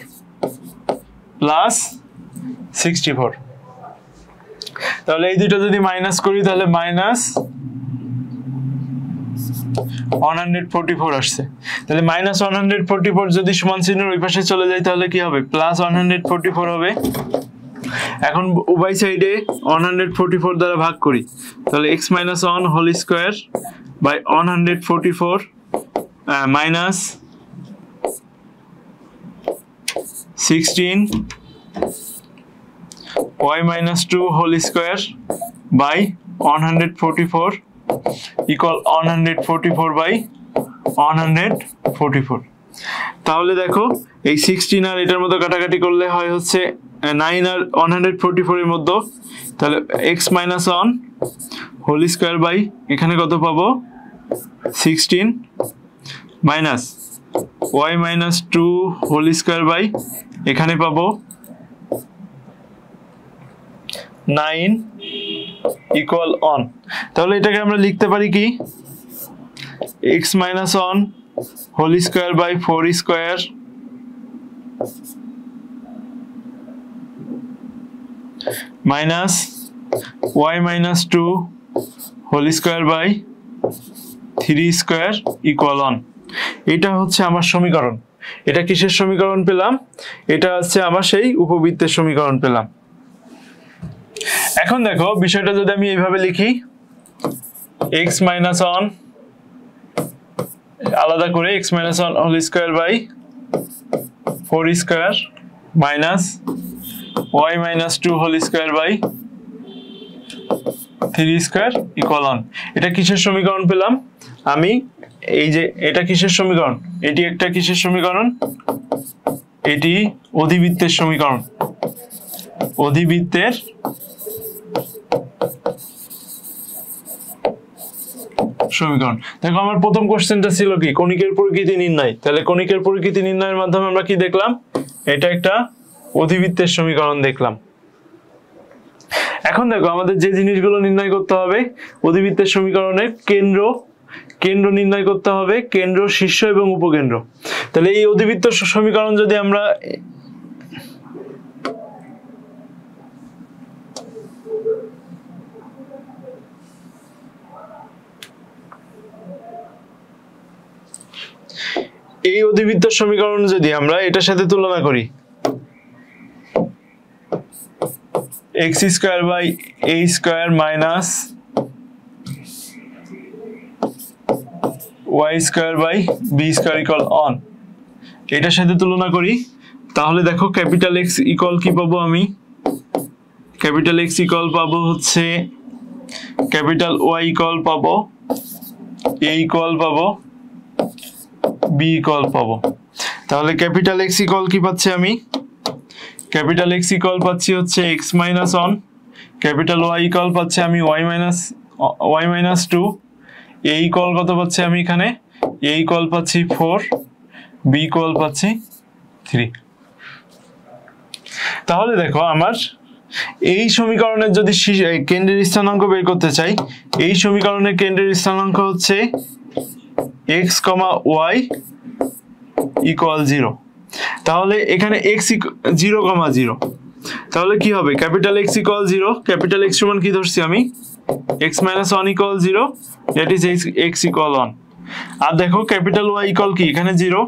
তাহলে এই দুটো যদি মাইনাস করি তাহলে -144 আসছে, তাহলে -144 যদি সমান চিহ্নের ওই পাশে চলে যায় তাহলে কি হবে +144 হবে। এখন উভয় সাইডে 144 দ্বারা ভাগ করি, তাহলে x - 1 whole square by 144 minus 16 y - 2 whole square by 144 equal 144/144। তাহলে দেখো এই 16 আর এটার মধ্যে কাটাকাটি করলে হয় হচ্ছে 9 আর 144 এর মধ্যে, তাহলে x - 1 হোল স্কয়ার বাই এখানে কত পাবো 16 minus y - 2 whole square by এখানে পাবো 9 ইকুয়াল 1। তাহলে এটাকে আমরা লিখতে পারি কি x - 1 whole square by 4 square minus y - 2 whole square by 3 square equal 1। এটা হচ্ছে আমার সমীকরণ। এটা কিসের সমীকরণ পেলাম? এটা হচ্ছে আমার সেই উপবৃত্তের সমীকরণ পেলাম। এখন দেখো বিষয়টা যদি আমি এইভাবে লিখি x - 1 আলাদা করে x - 1 whole square by 4 square minus y - 2 whole square by 3 square equal 1। এটা কিসের সমীকরণ পেলাম? আমি এই যে এটা কিসের সমীকরণ? এটি একটা কিসের সমীকরণ? এটি অধিবৃত্তের সমীকরণ। অধিবৃত্তের সমীকরণ। দেখো আমার প্রথম কোশ্চেনটা ছিল কি কণিকের প্রকৃতি নির্ণয়। তাহলে কণিকের প্রকৃতি নির্ণয়ের মাধ্যমে আমরা কি দেখলাম? এটা একটা অধিবৃত্তের সমীকরণ দেখলাম। এখন দেখো আমাদের যে জিনিসগুলো নির্ণয় করতে হবে অধিবৃত্তের সমীকরণের কেন্দ্র নির্ণয় করতে হবে, কেন্দ্র, শীর্ষ এবং উপকেন্দ্র। তাহলে এই অধিবৃত্ত সমীকরণ যদি আমরা এটার সাথে তুলনা করি x square by a square minus y square by b square equal 1, এটার সাথে তুলনা করি তাহলে দেখো ক্যাপিটাল X ইকুয়াল কি পাবো? আমি ক্যাপিটাল X ইকুয়াল পাবো হচ্ছে ক্যাপিটাল Y ইকুয়াল পাবো, a ইকুয়াল পাবো, b ইকুয়াল পাবো। তাহলে ক্যাপিটাল X ইকুয়াল কি পাচ্ছি আমি? ক্যাপিটাল X ইকুয়াল পাচ্ছি হচ্ছে x - 1, ক্যাপিটাল Y ইকুয়াল পাচ্ছি আমি y - 2, a ইকুয়াল কত পাচ্ছি আমি এখানে? a ইকুয়াল পাচ্ছি 4, b ইকুয়াল পাচ্ছি 3। তাহলে দেখো আমার এই সমীকরণের যদি কেন্দ্রের স্থানাঙ্ক বের করতে চাই, এই সমীকরণের কেন্দ্রের স্থানাঙ্ক হচ্ছে x, y ইকুয়াল 0। তাহলে এখানে x 0, 0, তাহলে কি হবে capital x equal 0, capital x সমান কি ধরছি আমি x minus 1 equal 0, that is x equal 1। আর দেখো ক্যাপিটাল ওয়াই ইকুয়াল কি এখানে 0,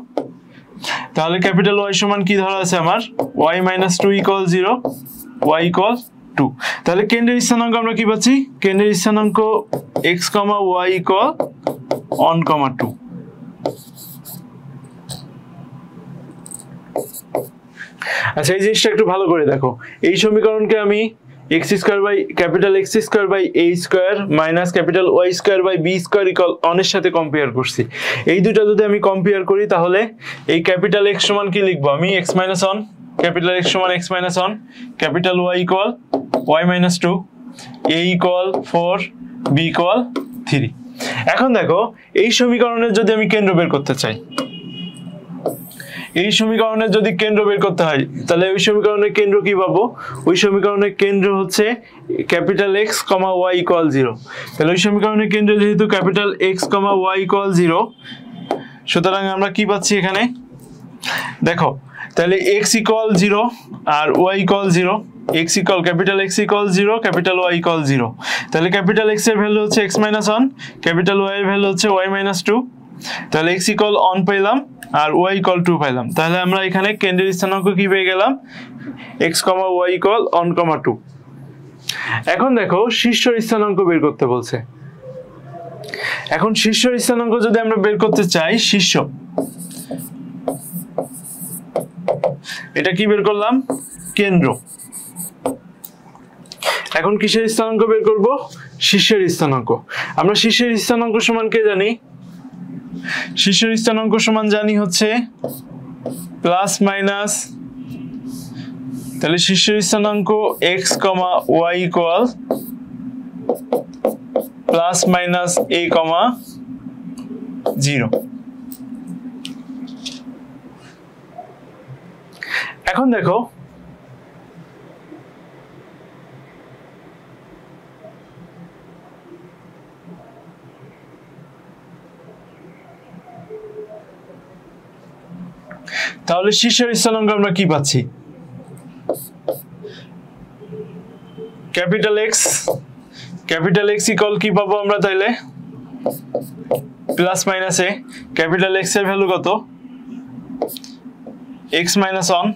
তাহলে ক্যাপিটাল ওয়াই সমান কি ধরা আছে আমার y minus 2 equal 0, y equal 2। তাহলে কেন্দ্রের স্থানাঙ্ক আমরা কি পাচ্ছি, কেন্দ্রের স্থানাঙ্ক x, y ইকুয়াল 1, 2। আচ্ছা এই জিনিসটা একটু ভালো করে দেখো, এই সমীকরণকে আমি x square by capital x square by a square minus capital y square by b square equal 1 এর সাথে কম্পেয়ার করছি। এই দুটো যদি আমি কম্পেয়ার করি তাহলে এই ক্যাপিটাল x সমান কি লিখবো আমি x মাইনাস 1, ক্যাপিটাল x সমান x minus 1, capital y equal y minus 2, a equal 4, b equal 3। এখন দেখো এই সমীকরণের যদি আমি কেন্দ্র বের করতে চাই, এই সমীকরণের যদি কেন্দ্র বের করতে হয় তাহলে ওই সমীকরণের কেন্দ্র কি পাবো, ওই সমীকরণের কেন্দ্র হচ্ছে ক্যাপিটাল x, y ইকুয়াল 0। তাহলে ওই সমীকরণের কেন্দ্র যেহেতু ক্যাপিটাল x, y ইকুয়াল 0, সুতরাং আমরা কি পাচ্ছি এখানে দেখো, তাহলে x ইকুয়াল 0 আর y equal 0, x equal capital x equal 0, capital y equal 0। তাহলে ক্যাপিটাল x এর ভ্যালু হচ্ছে x মাইনাস 1, ক্যাপিটাল y এর ভ্যালু হচ্ছে y মাইনাস 2। তাহলে x ইকুয়াল 1 পেলাম আর y ইকুয়াল 2 পেলাম। তাহলে আমরা এখানে কেন্দ্রের স্থানাঙ্ক কি পেয়ে গেলাম x, y ইকুয়াল 1, 2। এখন দেখো শীর্ষের স্থানাঙ্ক বের করতে বলছে। এখন শীর্ষের স্থানাঙ্ক যদি আমরা বের করতে চাই, শীর্ষ এটা কি বের করলাম কেন্দ্র। এখন কিসের স্থানাঙ্ক বের করব, শীর্ষের স্থানাঙ্ক। আমরা শীর্ষের স্থানাঙ্ক সমান কে জানি, শীর্ষের স্থানাঙ্ক সমান জানি হচ্ছে প্লাস মাইনাস, তাহলে শীর্ষের স্থানাঙ্ক x, y equal plus minus a, 0। এখন দেখো তাহলে শীর্ষের স্থানাঙ্ক আমরা কি পাচ্ছি, capital x, capital x equal কি পাবো আমরা তাইলে plus minus a, capital x এর ভ্যালু কত x minus 1,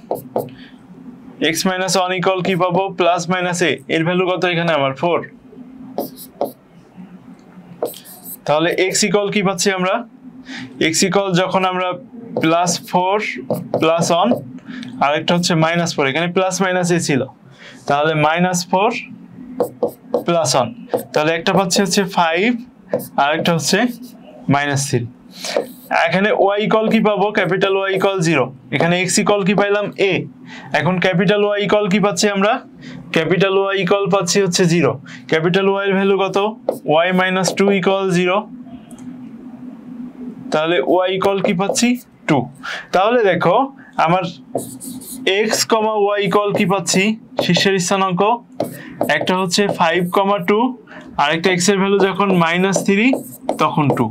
x minus 1 equal কি পাবো প্লাস মাইনাস a, এর ভ্যালু কত এখানে আমার 4। তাহলে x ইকুয়াল কি পাচ্ছি আমরা, x ইকুয়াল যখন আমরা প্লাস 4 প্লাস 1 আর একটা হচ্ছে মাইনাস 4, এখানে প্লাস মাইনাস এ ছিল, তাহলে মাইনাস 4 প্লাস 1, তাহলে একটা পাচ্ছি হচ্ছে 5 আর একটা হচ্ছে মাইনাস 3। এখানে y ইকুয়াল কি পাবো ক্যাপিটাল y ইকুয়াল 0, এখানে x ইকুয়াল কি পাইলাম a। এখন ক্যাপিটাল y ইকুয়াল কি পাচ্ছি আমরা, ক্যাপিটাল y ইকুয়াল পাচ্ছি হচ্ছে 0, ক্যাপিটাল y এর ভ্যালু কত y মাইনাস 2 ইকুয়াল 0, তাহলে y ইকুয়াল কি পাচ্ছি 2। তাহলে দেখো আমার x, y ইকুয়াল কি পাচ্ছি শীর্ষের স্থানাঙ্ক, একটা হচ্ছে 5, 2 আর একটা x এর ভ্যালু যখন মাইনাস 3 তখন 2।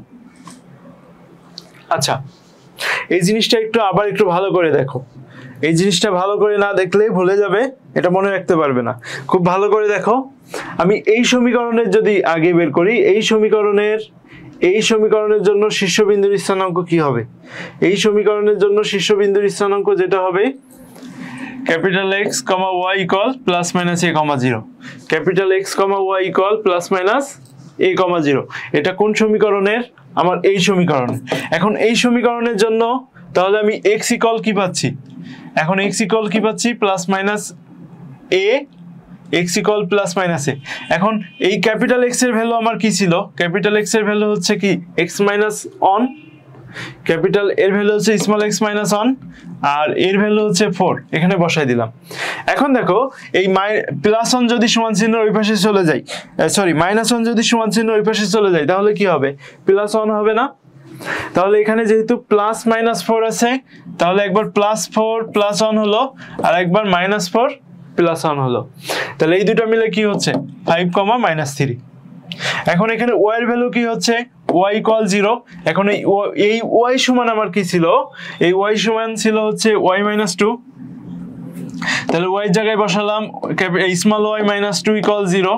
আচ্ছা এই জিনিসটা আবার একটু ভালো করে দেখো, এই জিনিসটা ভালো করে না দেখলে ভুলে যাবে, এটা মনে রাখতে পারবে না। খুব ভালো করে দেখো, আমি এই সমীকরণের যদি আগে বের করি, এই সমীকরণের জন্য শীর্ষবিন্দুর স্থানাঙ্ক কি হবে, এই সমীকরণের জন্য শীর্ষবিন্দুর স্থানাঙ্ক যেটা হবে capital x, y equal plus minus a, 0, capital x, y equal plus minus a, 0। এটা কোন সমীকরণের, আমার এই সমীকরণে। এখন এই সমীকরণের জন্য তাহলে আমি x ইকুয়াল কি পাচ্ছি, এখন x ইকুয়াল কি পাচ্ছি plus minus a, x equal plus minus a। এখন এই ক্যাপিটাল x এর ভ্যালু আমার কি ছিল, ক্যাপিটাল x এর ভ্যালু হচ্ছে কি x মাইনাস 1, ক্যাপিটাল এর ভ্যালু হচ্ছে স্মল x মাইনাস 1 আর এর ভ্যালু হচ্ছে 4, এখানে বসাই দিলাম। এখন দেখো এই প্লাস 1 যদি সমান চিহ্ন ওই পাশে চলে যায়, সরি মাইনাস 1 যদি সমান চিহ্ন ওই পাশে চলে যায় তাহলে কি হবে প্লাস 1 হবে না। তাহলে এখানে যেহেতু প্লাস মাইনাস 4 আছে, তাহলে একবার প্লাস 4 প্লাস 1 হলো আর একবার মাইনাস 4 প্লাস 1 হলো, তাহলে এই দুটো মিলে কি হচ্ছে 5, মাইনাস 3। এখন এখানে y এর ভ্যালু কি হচ্ছে y ইকুয়াল 0। এখন এই y সমান আমার কি ছিল, এই y সমান ছিল হচ্ছে y মাইনাস 2, তাহলে y এর জায়গায় বসালাম স্মল y মাইনাস 2 ইকুয়াল 0,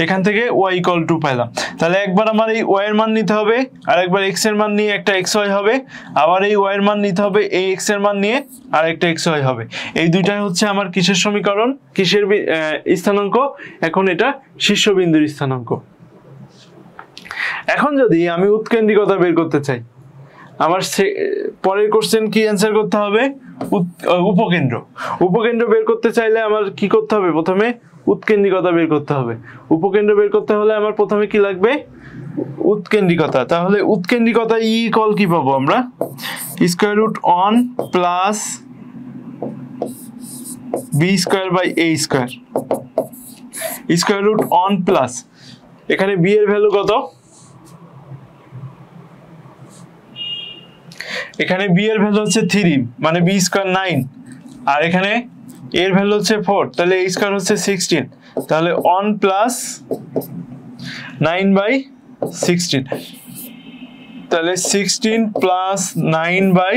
এখান থেকে y ইকুয়াল 2 পেলাম। তাহলে একবার আমার এই y এর মান নিতে হবে, আর একবার x এর মান নিয়ে একটা xy হবে, আবার এই y এর মান নিতে হবে, এই x এর মান নিয়ে আর একটা xy হবে। এই দুইটাই হচ্ছে আমার কিসের সমীকরণ, কিসের স্থানাঙ্ক? এখন এটা শীর্ষবিন্দুর স্থানাঙ্ক। এখন যদি আমি উৎকেন্দ্রিকতা বের করতে চাই, আমার পরের কোশ্চেন কি অ্যান্সার করতে হবে? উপকেন্দ্র। উপকেন্দ্র বের করতে চাইলে আমার কি করতে হবে? প্রথমে উৎকেন্দ্রিকতা বের করতে হবে। উপকেন্দ্র বের করতে হলে আমার প্রথমে কি লাগবে? উৎকেন্দ্রিকতা। তাহলে উৎকেন্দ্রিকতা ই ইকুয়াল কি পাবো আমরা? Square root 1 plus b square by a square, square root 1 plus, এখানে বি এর ভ্যালু কত? এখানে বি এর ভ্যালু হচ্ছে 3, মানে বি স্কয়ার 9, আর এখানে এর ভ্যালু হচ্ছে 4, তাহলে এ স্কয়ার হচ্ছে 16, তাহলে 1 প্লাস 9 বাই 16, তাহলে 16 প্লাস 9 বাই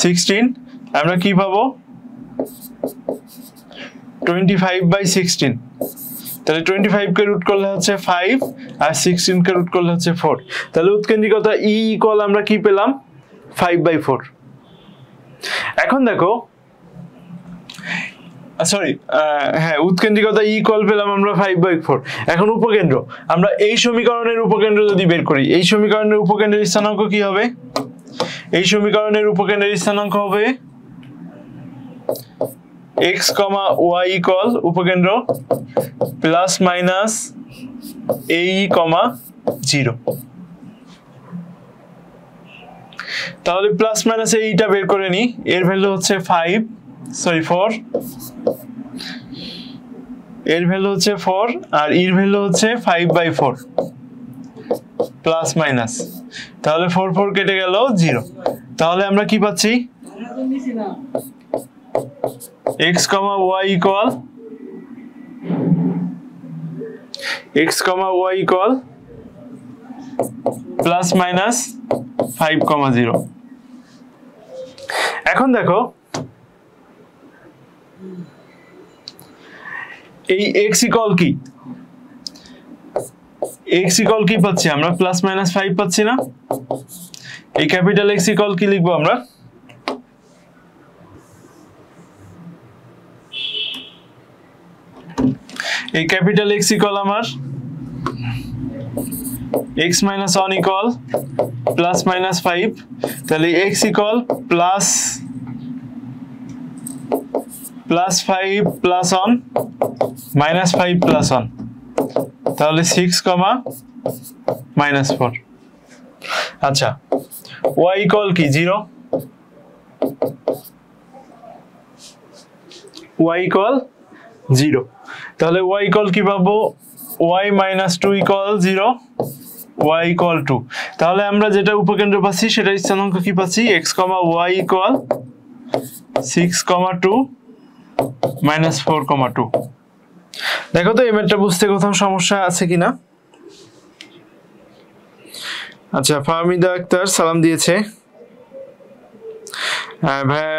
16 আমরা কি পাবো? 25 বাই 16, তাহলে 25 কে রুট করলে হচ্ছে 5 আর 16 কে রুট করলে হচ্ছে 4, তাহলে উৎকেন্দ্রিকতা ই ইকুয়াল আমরা কি পেলাম? 5/4। এখন দেখো, সরি, হ্যাঁ, উৎকেন্দ্রিকতা ই ইকুয়াল পেলাম আমরা 5/4। এখন উপকেন্দ্র, আমরা এই সমীকরণের উপকেন্দ্র যদি বের করি, এই সমীকরণের উপকেন্দ্রের স্থানাঙ্ক কি হবে? এই সমীকরণের উপকেন্দ্রের স্থানাঙ্ক হবে x, y ইকুয়াল উপকেন্দ্র প্লাস মাইনাস a, 0। তাহলে প্লাস মাইনাস এইটা বের করে নি, এর ভ্যালু হচ্ছে 4, এর ভ্যালু হচ্ছে 4 আর এর ভ্যালু হচ্ছে 5/4 প্লাস মাইনাস, তাহলে 4 কেটে গেল 0। তাহলে আমরা কি পাচ্ছি? x, y equal plus minus 5,0। এখন দেখো, এই x ইকুয়াল কি? x ইকুয়াল কি পাচ্ছি আমরা? প্লাস মাইনাস 5 পাচ্ছি না? এই ক্যাপিটাল X ইকুয়াল কি লিখবো আমরা? এই ক্যাপিটাল X ইকুয়াল আমার x minus 1 equal plus minus 5, তাহলে x equal plus 5 plus 1 minus 5 plus 1, তাহলে 6, মাইনাস 4। আচ্ছা, y ইকুয়াল কি? 0। y ইকুয়াল 0, তাহলে y ইকুয়াল কি পাবো? y minus 2 equal 0, y equal 2। তাহলে আমরা যেটা উপকেন্দ্র পাচ্ছি সেটা স্থানাঙ্ক কি পাচ্ছি? x, y equal 6, 2 minus 4, 2। দেখো তো এই ম্যাথটা বুঝতে কোথাও সমস্যা আছে কিনা? আচ্ছা, ফাহমিদা আক্তার সালাম দিয়েছে। হ্যাঁ ভাইয়া,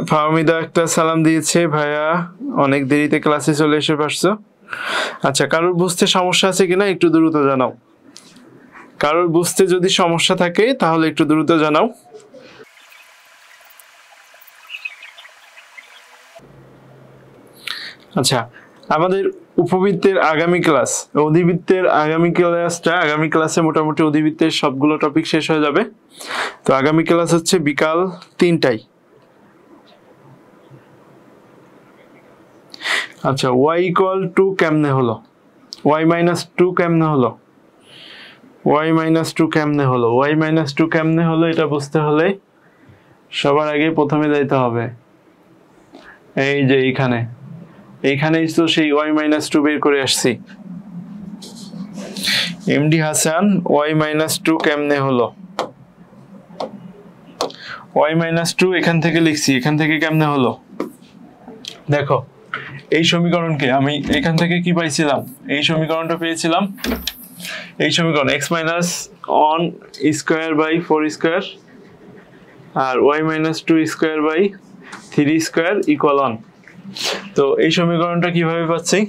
ফাহমিদা আক্তার সালাম দিয়েছে। ভাইয়া অনেক দেরিতে ক্লাসে চলে এসে পারছো। আচ্ছা, কারোর বুঝতে সমস্যা আছে কিনা একটু দ্রুত জানাও। কারোর বুঝতে যদি সমস্যা থাকে তাহলে একটু দ্রুত জানাও। আচ্ছা, আমাদের উপবৃত্তের আগামী ক্লাস, অধিবৃত্তের আগামী ক্লাসে মোটামুটি অধিবৃত্তের সবগুলো টপিক শেষ হয়ে যাবে। তো আগামী ক্লাস হচ্ছে বিকাল 3টায়। আচ্ছা, y ইকুয়াল 2 কেমনে হলো? y মাইনাস 2 কেমনে হলো? y মাইনাস 2 কেমনে হলো? y মাইনাস 2 কেমনে হলো এটা বুঝতে হলে সবার আগে প্রথমে যাইতে হবে এই যে এইখানেই তো সেই y মাইনাস 2 বের করে আসছি। এমডি হাসান, y মাইনাস 2 কেমনে হলো? y মাইনাস 2 এখান থেকে লিখছি, এখান থেকে কেমনে হলো? দেখো, এই সমীকরণকে আমি এখান থেকে কি পাইছিলাম? এই সমীকরণটা পেয়েছিলাম, এই সমীকরণ x minus 1 square by 4 square আর y minus 2 square by 3 square equal 1। তো এই সমীকরণটা কিভাবে পাচ্ছি?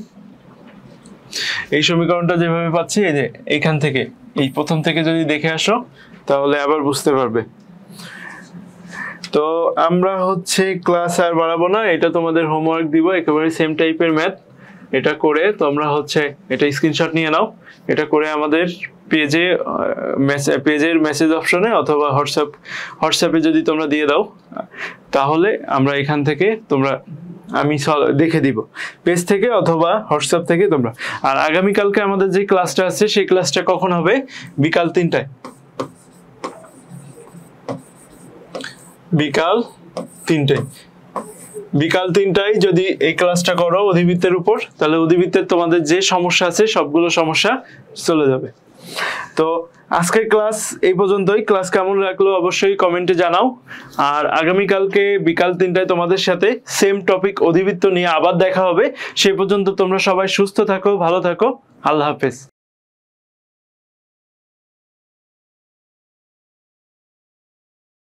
এই সমীকরণটা যেভাবে পাচ্ছি, এই যে এইখান থেকে, এই প্রথম থেকে যদি দেখে আসো তাহলে আবার বুঝতে পারবে। তো আমরা হচ্ছে ক্লাস আর বাড়াবো না, এটা তোমাদের হোমওয়ার্ক দিব, একেবারে সেম টাইপের ম্যাথ। এটা করে তোমরা হচ্ছে এটা স্ক্রিনশট নিয়ে নাও, এটা করে আমাদের পেজের মেসেজ অপশনে অথবা হোয়াটসঅ্যাপে যদি তোমরা দিয়ে দাও, তাহলে আমরা এখান থেকে আমি দেখে দিব পেজ থেকে অথবা হোয়াটসঅ্যাপ থেকে তোমরা। আর আগামীকালকে আমাদের যে ক্লাসটা আছে সেই ক্লাসটা কখন হবে? বিকাল 3টায়। বিকাল 3টায় যদি এই ক্লাসটা করো অধিবৃত্তের উপর, তাহলে অধিবৃত্তের তোমাদের যে সমস্যা আছে সবগুলো সমস্যা চলে যাবে। তো আজকের ক্লাস এই পর্যন্তই। ক্লাস কেমন লাগলো অবশ্যই কমেন্টে জানাও। আর আগামীকালকে বিকাল 3টায় তোমাদের সাথে সেম টপিক অধিবৃত্ত নিয়ে আবার দেখা হবে। সেই পর্যন্ত তোমরা সবাই সুস্থ থাকো, ভালো থাকো। আল্লাহ হাফেজ।